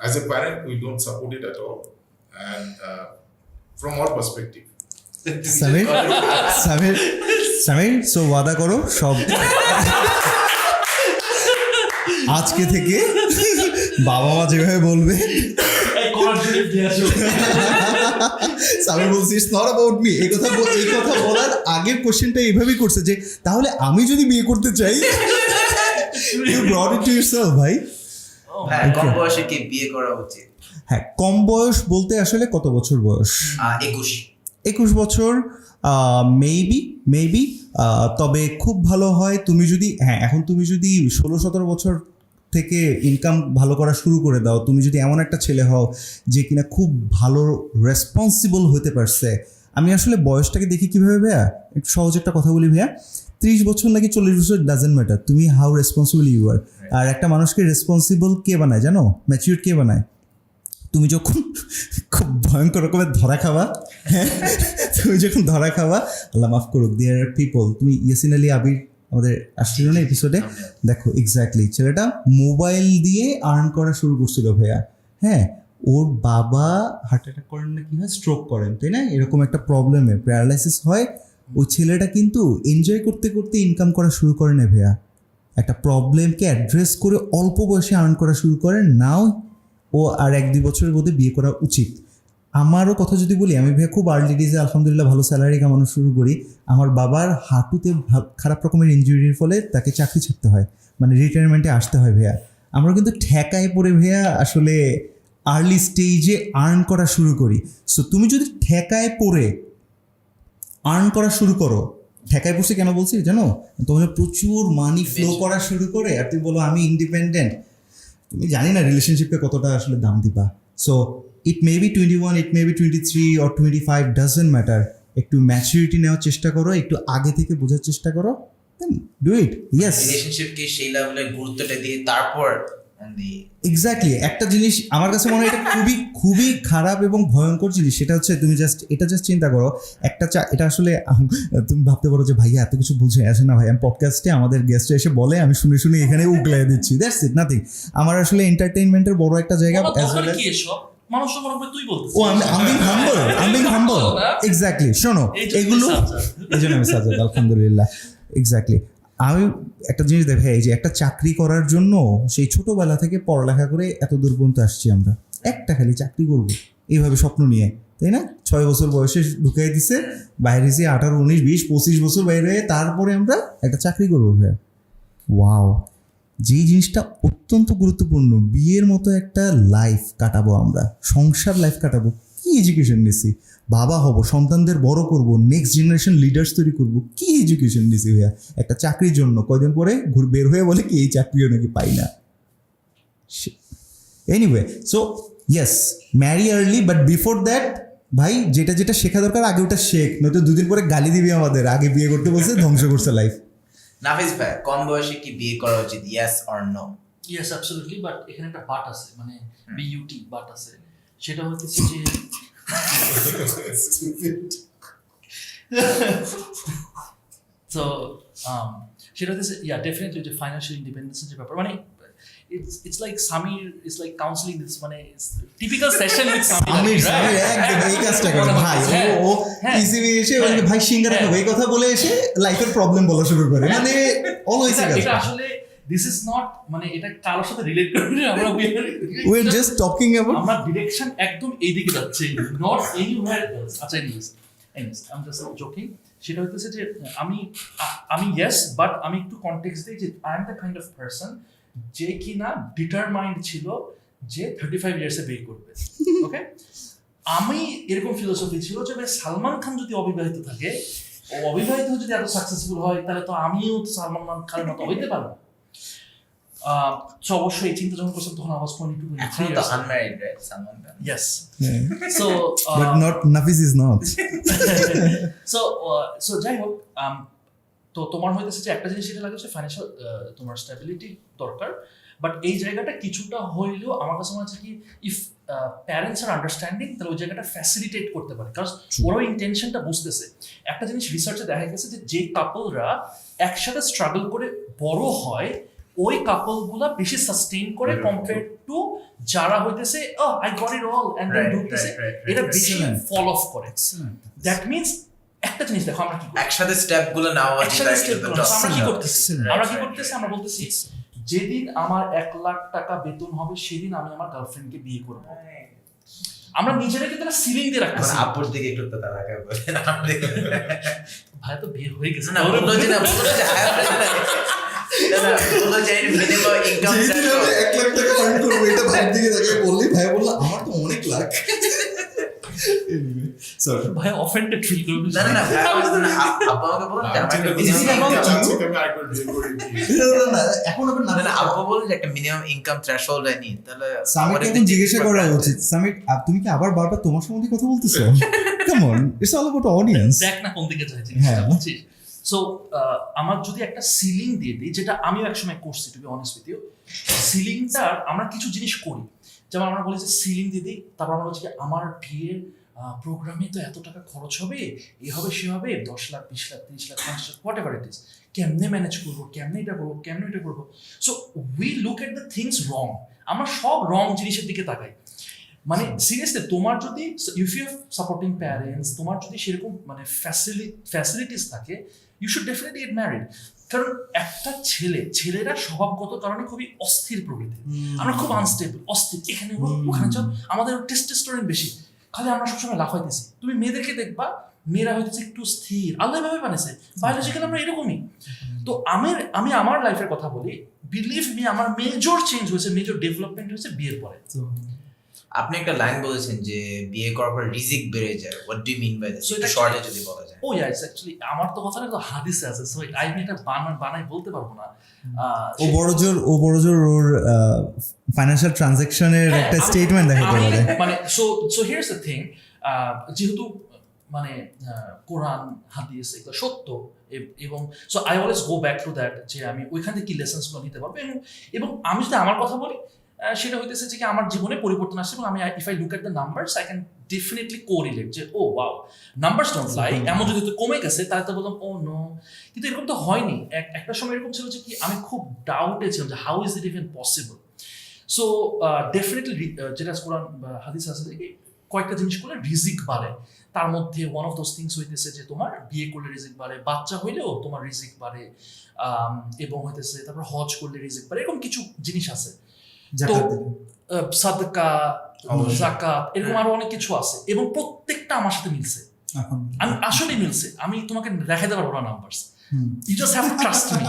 as a parent we don't support it at all, and from our perspective. Samir so ওয়াদা করো সব আজকে থেকে বাবা মা যেভাবে বলবে সামির বলছি ইটস নট অ্যাবাউট মি। এই কথা বলার আগের কোশ্চেনটা এইভাবেই করছে যে তাহলে আমি যদি বিয়ে করতে চাই, you brought it to yourself ভাই। হ্যাঁ, কম বয়সে কি বিয়ে করা উচিত? হ্যাঁ, কম বয়স বলতে আসলে কত বছর বয়স? 21 বছর মেবি। তবে খুব ভালো হয় তুমি যদি, হ্যাঁ এখন তুমি যদি 16-17 বছর থেকে ইনকাম ভালো করা শুরু করে দাও, তুমি যদি এমন একটা ছেলে হও যে কিনা খুব ভালো রেসপন্সিবল হতে পারছে। আমি আসলে বয়সটাকে দেখি কীভাবে ভাইয়া, একটু সহজ একটা কথা বলি ভাইয়া, 30 বছর নাকি 40 বছর ডাজেন্ট ম্যাটার, তুমি হাউ রেসপন্সিবল ইউ আর। আর একটা মানুষকে রেসপন্সিবল কে বানায় জানো? ম্যাচিউর কে বানায়? তুমি যখন খুব ভয়ঙ্কর রকমের ধরা খাওয়া, হ্যাঁ তুমি যখন ধরা খাওয়া, আল্লাহ মাফ করুক, দেয়ার আর পিপল, তুমি ইয়াসিন আলী আবির আমাদের আসছিল না এপিসোডে, দেখো এক্স্যাক্টলি ছেলেটা মোবাইল দিয়ে আর্ন করা শুরু করছিল ভাইয়া। হ্যাঁ, ওর বাবা হার্ট অ্যাটাক করেন না কি হয়, স্ট্রোক করেন, তাই না, এরকম একটা প্রবলেমে প্যারালাইসিস হয়। ওই ছেলেটা কিন্তু এনজয় করতে করতে ইনকাম করা শুরু করে না ভাইয়া, একটা প্রবলেমকে অ্যাড্রেস করে অল্প বয়সে আর্ন করা শুরু করেন। নাও ও আর 1-2 বছরের মধ্যে বিয়ে করা উচিত। আমারও কথা যদি বলি, আমি ভাইয়া খুব আর্লি ডেজে আলহামদুলিল্লাহ ভালো স্যালারি কামানো শুরু করি। আমার বাবার হাঁটুতে খারাপ রকমের ইনজুরির ফলে তাকে চাকরি ছাড়তে হয়, মানে রিটায়ারমেন্টে আসতে হয় ভাইয়া। আমরা কিন্তু ঠেকায় পড়ে ভাইয়া আসলে আর্লি স্টেজে আর্ন করা শুরু করি। সো তুমি যদি ঠেকায় পড়ে আর্ন করা শুরু করো, ঠেকায় পড়ছে কেন বলছি জানো, তোমার প্রচুর মানি ফ্লো করা শুরু করে আর তুমি বলো আমি ইন্ডিপেন্ডেন্ট, তুমি জানি না রিলেশনশিপকে কতটা আসলে দাম দিবা। So it may be 21, it may be 23 or 25, doesn't matter. একটু ম্যাচুরিটি নেওয়ার চেষ্টা করো, একটু আগে থেকে বোঝার চেষ্টা করো, দেন ডু ইট। ইয়েস, রিলেশনশিপকে সেই লেভেলে গুরুত্বটা দিয়ে তারপর এক্স্যাক্টলি। একটা জিনিস আমার কাছে মনে হয় এটা খুবই খুবই খারাপ এবং ভয়ঙ্কর জিনিস, সেটা হচ্ছে তুমি এটা জাস্ট চিন্তা করো, এটা আসলে তুমি ভাবতে পারো যে ভাইয়া এত কিছু বলছে, আসে না ভাই আমি পডকাস্টে আমাদের গেস্টে এসে বলে আমি শুনে শুনে এখানে উগলাই দিচ্ছি, দ্যাটস ইট, নাথিং। আমার আসলে এন্টারটেইনমেন্টের বড় একটা জায়গা অ্যাজ ওয়েল এক্স্যাক্টলি। শোনো এগুলো এই জন্য আমি সাজাদ আলহামদুলিল্লাহ, এক্স্যাক্টলি। আমি একটা জিনিস দেখে, এই যে একটা চাকরি করার জন্য সেই ছোটবেলা থেকে পড়ালেখা করে এত দূর পর্যন্ত আসছি আমরা, একটা খালি চাকরি করব এইভাবে স্বপ্ন নিয়ে, তাই না? 6 বছর বয়সে ঢুকাই দিছে, বাইরে এসে 18, 19, 20, 25 বছর বাইরে হয়ে তারপরে আমরা একটা চাকরি করবো ভাই। ওয়াও, যেই জিনিসটা অত্যন্ত গুরুত্বপূর্ণ, বিয়ের মতো একটা লাইফ কাটাবো আমরা, সংসার লাইফ কাটাবো, কি এডুকেশন নিছি? বাবা হব, সন্তানদের বড় করব, নেক্সট জেনারেশন লিডার্স তৈরি করব, কি এডুকেশন নিছি ভাইয়া একটা চাকরির জন্য? কয়দিন পরে বের হয়ে বলে কি এই চাকরিও নাকি পাই না। Anyway, so yes, marry early, but before that ভাই যেটা শেখা দরকার আগে ওটা শেখ, নয়তো 2 দিন পরে গালি দিবি আমাদের, আগে বিয়ে করতে বলছে, ধ্বংস করছে লাইফ। নাফিস ভাই, কম বয়সে কি বিয়ে করা উচিত, yes or no? Yes absolutely, but এখানে একটা বাট আছে, মানে বিইউটি বাট আছে, সেটা হচ্ছে যে তো সেটা হচ্ছে ডেফিনেটলি যে ফাইন্যান্সিয়াল ইন্ডিপেন্ডেন্সের যে ব্যাপার, মানে it's like Sameer is like counseling this, মানে typical session with Sameer একদম এই কাজটা করে ভাই, ও ইসিবি এসে বলে ভাই সিঙ্গারা খাবে, এই কথা বলে এসে লাইফের প্রবলেম বলা শুরু করে, মানে অলওয়েজ এটা আসলে this is not, মানে এটা কারোর সাথে রিলেট করে আমরা we are just talking about, আমরা ডিরেকশন একদম এইদিকে যাচ্ছে, not anywhere else. আচ্ছা anyways I'm just joking. সেটা হচ্ছে যে আমি yes, বাট আমি একটু কনটেক্সট দিই যে I am the kind of person যে কিনা ডিটারমাইন্ড ছিল যে 35 ইয়ার্সে বিয়ে করবে। ওকে, আমি এরকম ফিলোসফি ছিল যে ভাই সালমান খান যদি অবিবাহিত থাকে, ও অবিবাহিত যদি এত সাকসেসফুল হয়, তাহলে তো আমিও তো সালমান খানের মতো হইতে পারবো। অবশ্যই চিন্তা যখন করছেন তখন I was 22-23 years old. Unmarried, right? Salman Khan. Yes. So but not Nafis is not. So যাই হোক, তো তোমার হইতেছে যে একটা জিনিস সেটা লাগে হচ্ছে ফাইন্যান্সিয়াল তোমার স্ট্যাবিলিটি দরকার, বাট এই জায়গাটা কিছুটা হইলেও আমার কাছে মনে হচ্ছে কি ইফ প্যারেন্টস আর আন্ডারস্ট্যান্ডিং তাহলে ওই জায়গাটা ফ্যাসিলিটেট করতে পারে, কারণ ওরাও ইন্টেনশনটা বুঝতেছে। একটা জিনিস রিসার্চে দেখা গেছে যে কাপলরা একসাথে স্ট্রাগল করে বড় হয় ওই কাপলগুলা বেশি সাস্টেইন করে কম্পেয়ার টু যারা হইতেছে I got it all and then ঢুকতেছে এটা বেশি ফল অফ করে। দ্যাট মিন্স একটা জিনিস দেখো আমরা কি করি, একসাথে স্টেপ গুলো নেওয়া, আমরা কি করতেছি আমরা বলতেছি যেদিন আমার 1 লাখ টাকা বেতন হবে সেদিন আমি আমার গার্লফ্রেন্ডকে বিয়ে করব। আমরা নিজেরা কিন্তু একটা সিলিং দিয়ে রাখতেছি। আপুর দিকে একটু তাকায় বলেন, ভাই তো বিয়ে হয়ে গেছে না বলো যে বলো যে মিনিমাম ইনকাম 1 লাখ টাকা আর্ন করব, এটা ভাইয়ের দিকে তাকিয়ে বললি, ভাই বলল আমার তো অনেক লাখ। ভাই অফেন্ডেড ফিল করবে। না আপু আমাকে বলেন যে এখন আপু বলেন যে একটা মিনিমাম ইনকাম থ্রেশহোল্ড আনি, তাহলে সামিট এখন জিজ্ঞাসা করা উচিত, সামিট তুমি কি আবার বারবার তোমার সম্বন্ধে কথা বলতেছো? Come on, it's all about audience. দেখ না কোন দিকে যাচ্ছে। হ্যাঁ বুঝছিস? সো আমার যদি একটা সিলিং দিয়ে দিই, যেটা আমিও একসময় করছি to be honest with you, সিলিংটার আমরা কিছু জিনিস করি, যেমন আমরা বলি যে সিলিং দিয়ে দিই, তারপর আমরা বলছি আমার বিয়ের প্রোগ্রামে তো এত টাকা খরচ হবে, এ হবে সে হবে, 10 lakh 20 lakh 30 lakh 50 lakh whatever it is, কেমনে ম্যানেজ করবো, কেমনে এটা করবো, কেমনে এটা করবো। So we look at the things wrong, আমরা সব রং জিনিসের দিকে তাকাই। মানে সিরিয়াসলি তোমার যদি if you have supporting parents, তোমার যদি সেরকম মানে ফ্যাসিলিটিস থাকে, you should definitely get married. কারণ একটা ছেলেরা স্বভাবগত কারণে খুবই অস্থির প্রকৃতি, আমরা খুব আনস্টেবল, অস্থির, এখানে ওখানে চল, আমাদের টেস্টোস্টেরন বেশি, খালি আমরা সবসময় লাফাইতেছি। তুমি মেয়েদেরকে দেখবা, মেয়েরা হইতেছে একটু স্থির, আল্লাহ ভাবে বানাইছে, বায়োলজিক্যালি আমরা এরকমই। তো আমি আমার লাইফের কথা বলি, বিলিভ মি, আমার মেজর চেঞ্জ হয়েছে, মেজর ডেভেলপমেন্ট হয়েছে বিয়ের পরে। আপনি একটা লাইন বলেছেন যে বিয়ে করার পর রিজিক বেড়ে যায়, what do you mean by this? So এটা শর্টে যদি বলা যায়। ও ইয়েস, অ্যাকচুয়ালি আমার তো কথাটা তো হাদিসে আছে, সো আমি এটা বানাই বলতে পারবো না। ও বড়জোর ওর ফাইনান্সিয়াল ট্রানজাকশনের একটা স্টেটমেন্ট দেখাতে পারে। মানে সো হিয়ারস দ্য থিং, যেহেতু মানে কোরআন হাদিস এগুলো সত্য, এবং so I always go back to that, যে আমি ওইখান থেকে কি লেসন্সগুলো নিতে পারবো। এবং আমি যদি আমার কথা বলি, সেটা হইতেছে যে কি আমার জীবনে পরিবর্তন আসছে, এবং আমি if I look at the numbers I can definitely correlate যে ও ওয়াও, নাম্বারস ডোন্ট লাই, এমন যদি তো কমে গেছে তাহলে তো বললাম ও নো। কিন্তু এরকম তো হয়নি। একটা সময় এরকম ছিল যে কি আমি খুব ডাউটে ছিলাম যে how is it even possible. So definitely যেটা কোরআন হাদিস আছে যে কয়েকটা জিনিস করলে রিজিক বাড়ে, তার মধ্যে ওয়ান অফ দোজ থিংস হইতেছে যে তোমার বিয়ে করলে রিজিক বাড়ে, বাচ্চা হইলেও তোমার রিজিক বাড়ে, এবং হইতেছে তারপর হজ করলে রিজিক বাড়ে, এরকম কিছু জিনিস আছে। তো সাদকা, যাকাত, এরকম আরো অনেক কিছু আছে, এবং প্রত্যেকটা আমার সাথে মিলছে। আমি আসলে মিলছে, আমি তোমাকে দেখাইতে পারবো না numbers, you just have to trust me.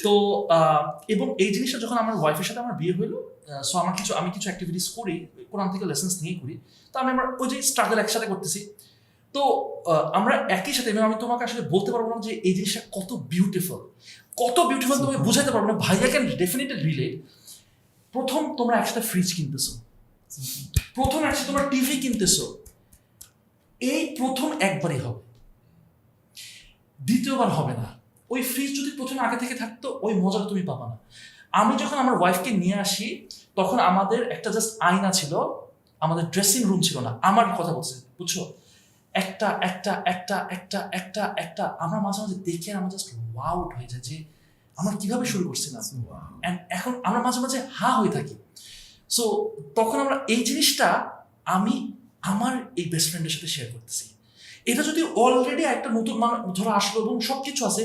তো এবং এই জিনিসটা যখন আমার ওয়াইফের সাথে আমার বিয়ে হইলো, সো আমি কিছু অ্যাক্টিভিটিস করি, কোরআন থেকে লেসন্স নিয়ে করি, তো আমরা ওই যে স্ট্রাগল একসাথে করতেছি। তো আমরা একই সাথে, আমি তোমাকে আসলে বলতে পারবো না যে এই জিনিসটা কত বিউটিফুল তুমি বুঝাইতে পারবো না। ভাইয়া ক্যান ডেফিনেটলি রিলেট। প্রথম তোমরা একসাথে ফ্রিজ কিনতেছো, প্রথম একসাথে তোমরা টিভি কিনতেছো, এই প্রথম একবারই হবে, দ্বিতীয়বার হবে না। ওই ফ্রিজ যদি প্রথমে আগে থেকে থাকতো ওই মজাটা তুমি পাবা না। আমি যখন আমার ওয়াইফকে নিয়ে আসি তখন আমাদের একটা জাস্ট আয়না ছিল, আমাদের ড্রেসিং রুম ছিল না। আমার কথা বলছি, বুঝছো? একটা আমরা মাঝে মাঝে দেখে আমার জাস্ট ওয়াউট হয়ে যায় যে আমরা কিভাবে শুরু করছিলাম, এন্ড এখন আমরা মাঝে মাঝে হা হয়ে থাকি। সো তখন আমরা এই জিনিসটা আমি আমার এই বেস্ট ফ্রেন্ডের সাথে শেয়ার করতেছি। এটা যদি অলরেডি একটা নতুন ধরো আসলো এবং সব কিছু আছে,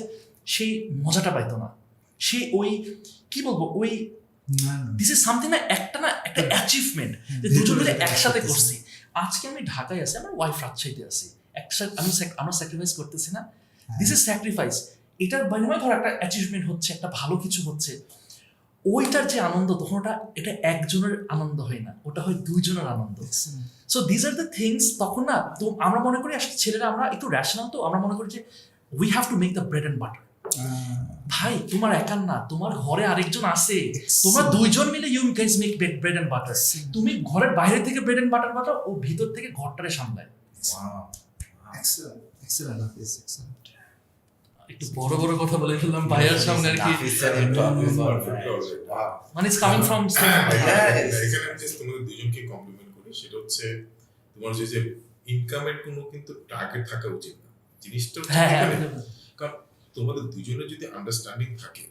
সেই মজাটা পাইতো না। সে ওই কি বলবো, ওই দিস ইজ সামথিং না একটা অ্যাচিভমেন্ট যে দুজন মিলে একসাথে করছি। আজকে আমি ঢাকায় আছি, আমার ওয়াইফ রাজশাহীতে আছি, একসাথে আমরা স্যাক্রিফাইস করতেছি না, দিস ইজ স্যাক্রিফাইস। এটার বিনিময়ে ধর একটা অ্যাচিভমেন্ট হচ্ছে, একটা ভালো কিছু হচ্ছে, ওইটার যে আনন্দ তখন এটা একজনের আনন্দ হয় না, ওটা হয় দুইজনের আনন্দ। So this are the things. তখন না তো আমরা মনে করি আসলে ছেলেরা আমরা একটু র্যাশনাল, তো আমরা মনে করি যে we have to make the bread and butter. ভাই তোমার একার না, তোমার ঘরে আরেকজন আছে, তোমরা দুইজন মিলে you guys make bread and butter. তুমি ঘরের বাইরে থেকে ব্রেড অ্যান্ড বাটার বাটাও, ও ভিতর থেকে ঘরটারে সামলায়। একটু বড় বড় কথা বলে ফেললাম ভাইয়ার সামনে আর কি, মানে ইটস কামিং ফ্রম এখানে জাস্ট তোমাদের দুজনকে কমপ্লিমেন্ট করি, সেটা হচ্ছে তোমার যে ইনকামের কোনো কিন্তু টার্গেট থাকা উচিত না, জিনিসটা কারণ তোমাদের দুজনের যদি আন্ডারস্ট্যান্ডিং থাকে,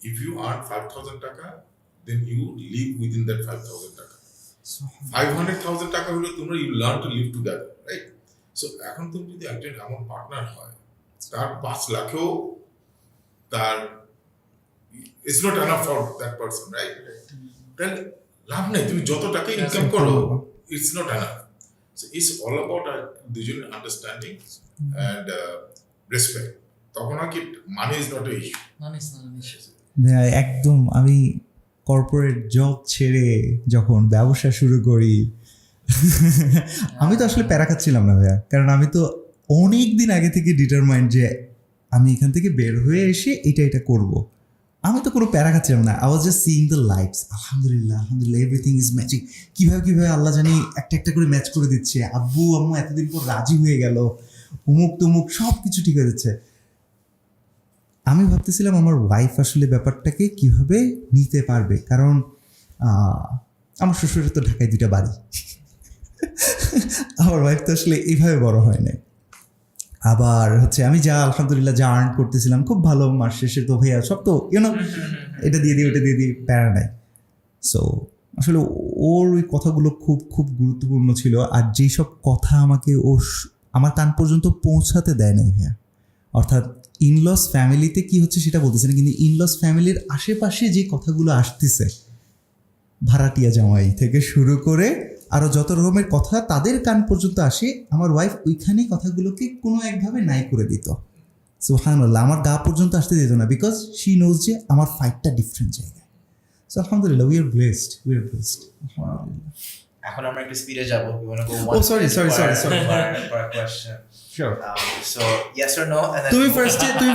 ইফ ইউ আর্ন 5,000 টাকা then you live within that 5,000 টাকা। 500,000 টাকা হলে তোমরা you learn to live together, right? So এখন তুমি যদি একজন এমন পার্টনার হয় তার 5 লাখেও তার it's not enough for that person, right? তাহলে লাভ নেই, তুমি যত টাকা ইনকাম করো it's not enough. So it's all about দুজনের আন্ডারস্ট্যান্ডিং অ্যান্ড রেসপেক্ট। তখন আর কি money is not a issue. একদম আমি কর্পোরেট জব ছেড়ে যখন ব্যবসা শুরু করি আমি তো আসলে প্যারা খাচ্ছিলাম না ভাইয়া, কারণ আমি তো অনেক দিন আগে থেকে ডিটারমাইন্ড যে আমি এখান থেকে বের হয়ে এসে এটা করব। আমি তো কোনো প্যারা খাচ্ছিলাম না, I was just seeing the lights. আলহামদুলিল্লাহ এভরিথিং ইজ ম্যাচিং। কীভাবে আল্লাহ জানি একটা করে ম্যাচ করে দিচ্ছে, আব্বু আম্মু এতদিন পর রাজি হয়ে গেল, উমুক তুমুক সব কিছু ঠিক হয়ে যাচ্ছে। আমি ভাবতেছিলাম আমার ওয়াইফ আসলে ব্যাপারটাকে কিভাবে নিতে পারবে, কারণ আমার শ্বশুরের তো ঢাকায় 2টা বাড়ি, আমার ওয়াইফ তো আসলে এইভাবে বড় হয় নাই। আবার হচ্ছে আমি আলহামদুলিল্লাহ যা আর্ন করতেছিলাম খুব ভালো, মাস শেষে তো ভাইয়া সব তো এটা দিয়ে দিই ওটা দিয়ে দিই, প্যারা নাই। সো আসলে ওর ওই কথাগুলো খুব খুব গুরুত্বপূর্ণ ছিল, আর যেই সব কথা আমাকে ও আমার কান পর্যন্ত পৌঁছাতে দেয় নাই ভাইয়া। অর্থাৎ ইনলস ফ্যামিলিতে কি হচ্ছে সেটা বলতেছে না, কিন্তু ইনলস ফ্যামিলির আশেপাশে যে কথাগুলো আসতেছে, ভাড়াটিয়া জামাই থেকে শুরু করে আরও যত রকমের কথা তাদের কান পর্যন্ত আসে, আমার ওয়াইফ ওইখানে কথাগুলোকে কোনো একভাবে নাই করে দিত। সুবহানাল্লাহ, আমার গা পর্যন্ত আসতে দিত না, বিকজ শি নোজ যে আমার ফাইটটা ডিফারেন্ট জায়গায়। সো আলহামদুলিল্লাহ উই আর ব্লেসড আলহামদুলিল্লাহ। এখন আমরা একটু স্পিডে যাবো। sorry for a question. Sure. So yes or no, and then তুমি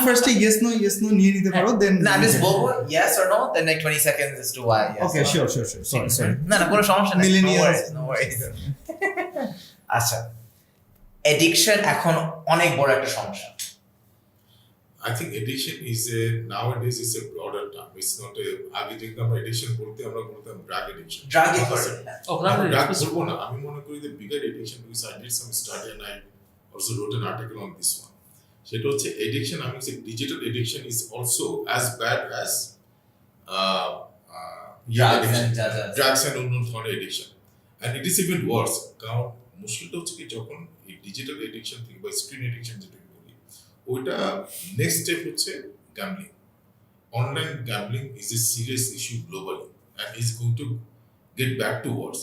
ফার্স্টে yes no নিয়ে নিতে পারো, দেন না আমি বলবো yes or no, then like 20 seconds as to why. Yes. Okay, sure. Sorry. না কোনো সমস্যা নেই, Millennials. no worries. আচ্ছা, addiction এখন অনেক বড় একটা সমস্যা। I think addiction is nowadays is a broader term. It's not a আগে যেটা আমরা addiction বলতে আমরা বলতাম drug addiction. Drug drug addiction. না, আমি মনে করি the bigger addiction, because I did some study and I also wrote an article on this one. সেটা হচ্ছে addiction, I mean digital addiction is also as bad as drugs and অন্য ধরনের addiction, and it is even worse. কারণ মুশকিলটা হচ্ছে কি যখন এই digital addiction থেকে বা স্ক্রিন এডিকশন যেটা বলি, ওইটা নেক্সট স্টেপ হচ্ছে gambling. Online gambling is a serious issue globally and is going to get back to worse.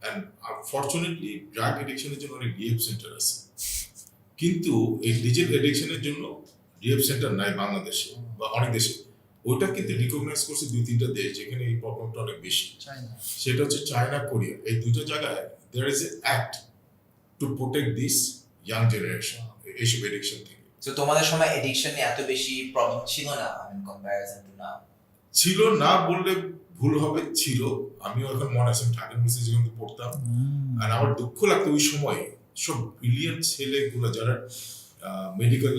And unfortunately drug এডিকশনের জন্য অনেক রিহেব সেন্টার আছে, কিন্তু এই ডিজিটাল এডিকশনের জন্য রিহেব সেন্টার নাই বাংলাদেশে বা অনেক দেশে। ওইটা কিন্তু রিকগনাইজ করছে 2-3টা দেশ যেখানে এই প্রবলেমটা অনেক বেশি। সেটা হচ্ছে চায়না, কোরিয়া, এই 2টা জায়গায় there is an act to protect this young generation এইসব এডিকশন থেকে। তো তোমাদের সময় এডিকশন নিয়ে এত বেশি প্রবলেম ছিল না ইন কম্পারিজন টু নাও? ছিল না বললে ভুল হবে, ছিল। আমিও এখন মনে আছে ঢাকা ইউনিভার্সিটি যখন পড়তাম, আর আমার দুঃখ লাগতো ওই সময় সব ব্রিলিয়ান্ট ছেলেগুলো যারা মেডিকেল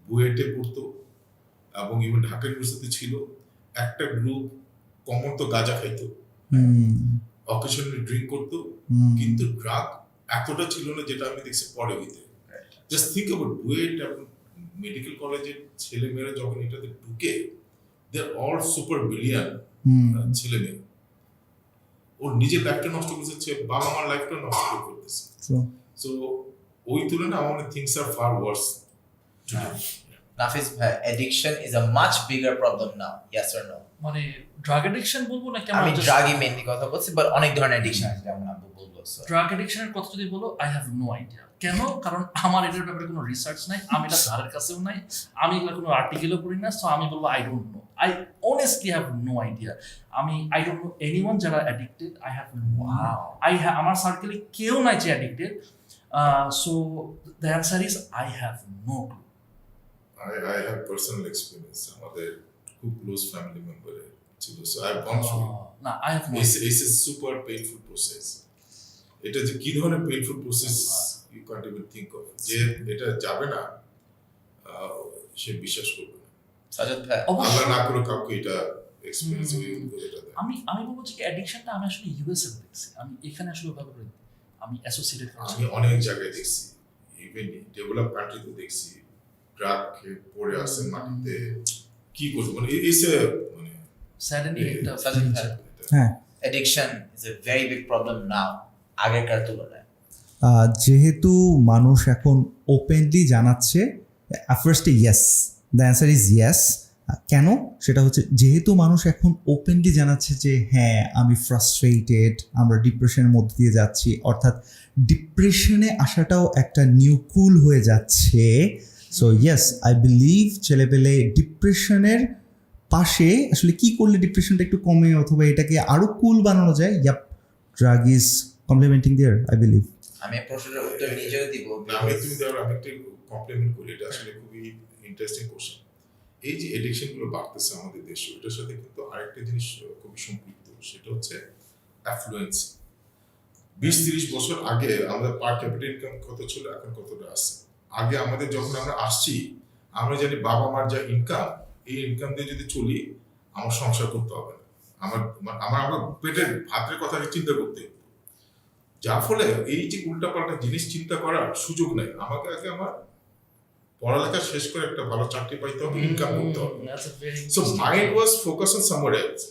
বুয়েটে পড়তো এবং ইভেন ঢাকা ইউনিভার্সিটি ছিল, একটা গ্রুপ কমন তো গাঁজা খাইতো, অকেশনালি ড্রিঙ্ক করতো, কিন্তু ড্রাগ এতটা ছিল না যেটা আমি দেখছি পরে হইতে। জাস্ট থিঙ্ক অ্যাবাউট বুয়েট এবং মেডিকেল কলেজের ছেলে মেয়েরা যখন এটাতে ঢুকে, দে আর অল সুপার ব্রিলিয়ান্ট ছেলে মেয়ে। ওর নিজের লাইফটা নষ্ট করতেছে, বাবা মার লাইফটা নষ্ট করতেছে। সো ওই তুলনায় আমার things are far worse. Nafis, addiction is a much bigger problem now, yes or no? মানে ড্রাগ এডিকশন বলবো নাকি আমি ড্রাগই মেইনলি কথা বলছি, বাট অনেক ধরনের এডিকশন আছে যেমন আপু বললো। ড্রাগ এডিকশনের কথা যদি বলো, আই হ্যাভ নো আইডিয়া। কেন? কারণ আমার এটার ব্যাপারে কোনো রিসার্চ নাই, আমি এটা ধারের কাছেও নাই, আমি এগুলো কোনো আর্টিকেলও পড়ি না। সো আমি বলবো I don't know, I honestly have no idea. I don't know anyone যারা অ্যাডিক্টেড, আই হ্যাভ নো। আমার সার্কেলে কেউ নাই যে addicted. So the answer is I have no clue. I have personal experience. আমাদের খুব ক্লোজ ফ্যামিলি মেম্বার ছিল, so I have gone through it. না, I have no. It's a super painful process. এটা যে কি ধরনের painful process you can't even think of, যে এটা যাবে না সে বিশ্বাস করবে না। সাজাদ ভাই আল্লাহ না করে কাউকে এটা এক্সপেরিয়েন্স এটা দেয়। আমি বলবো যে অ্যাডিকশনটা আমি আসলে ইউএসএ দেখছি, আমি এখানে আসলে ওভাবে আমি অ্যাসোসিয়েটেড আমি অনেক জায়গায় দেখছি, ইভেন ডেভেলপ কান্ট্রিতে দেখছি ড্রাগ পড়ে আছে মাটিতে, কি করবে মানে মানে স্যাডেনিং একটা সাজাদ ভাই হ্যাঁ addiction is a very big problem now আগেরকার তুলনায়। যেহেতু মানুষ এখন ওপেনলি জানাচ্ছে, ফার্স্টে yes, the answer is yes. কেন? সেটা হচ্ছে যেহেতু মানুষ এখন ওপেনলি জানাচ্ছে যে হ্যাঁ আমি ফ্রাস্ট্রেটেড, আমরা ডিপ্রেশনের মধ্যে দিয়ে যাচ্ছি, অর্থাৎ ডিপ্রেশনে আসাটাও একটা নিউ কুল হয়ে যাচ্ছে। সো ইয়েস, আই বিলিভ ছেলেপেলে ডিপ্রেশনের পাশে আসলে কি করলে ডিপ্রেশনটা একটু কমে অথবা এটাকে আরো কুল বানানো যায়, yup, drug is complementing there, I believe. আমি প্রশ্নের উত্তর নিজেও দিব। আমি তুমি ধরো আমি একটু কমপ্লিমেন্ট করি, এটা আসলে খুবই ইন্টারেস্টিং কোশ্চেন। এই যে এডিকশন গুলো বাড়তেছে আমাদের দেশে, ওটার সাথে কিন্তু আরেকটা জিনিস খুবই সম্পৃক্ত, সেটা হচ্ছে অ্যাফ্লুয়েন্সি। 20-30 বছর আগে আমাদের পার ক্যাপিটাল ইনকাম কত ছিল, এখন কতটা আছে? আগে আমাদের যখন আমরা আসছি, আমরা জানি বাবা মার যা ইনকাম, এই ইনকাম দিয়ে যদি চলি আমার সংসার করতে হবে না, আমার পেটের ভাতের কথা চিন্তা করতে হবে। যার ফলে এই যে উল্টাপাল্টা জিনিস চিন্তা করার সুযোগ নেই। আমাকে আগে আমার পড়ালেখা শেষ করে একটা ভালো চাকরি পাইতে হবে, ইনকাম করতে হবে। So mind was focus on somewhere else.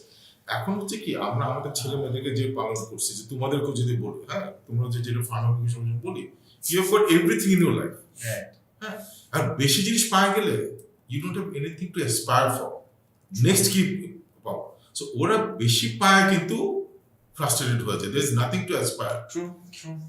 এখন হচ্ছে কি, আমরা আমাদের ছেলে মেয়েদেরকে যে পালন করছি, যে তোমাদেরকেও যদি বলি, হ্যাঁ তোমরা যে যেটা ফার্মার সঙ্গে বলি, you have got everything in your life. হ্যাঁ, আর বেশি জিনিস পাওয়া গেলে you don't have anything to aspire for. Next কি পাও? সো ওরা বেশি পায় কিন্তু ফ্রাস্ট্রেটেড হয়ে যায়, there is nothing to aspire. True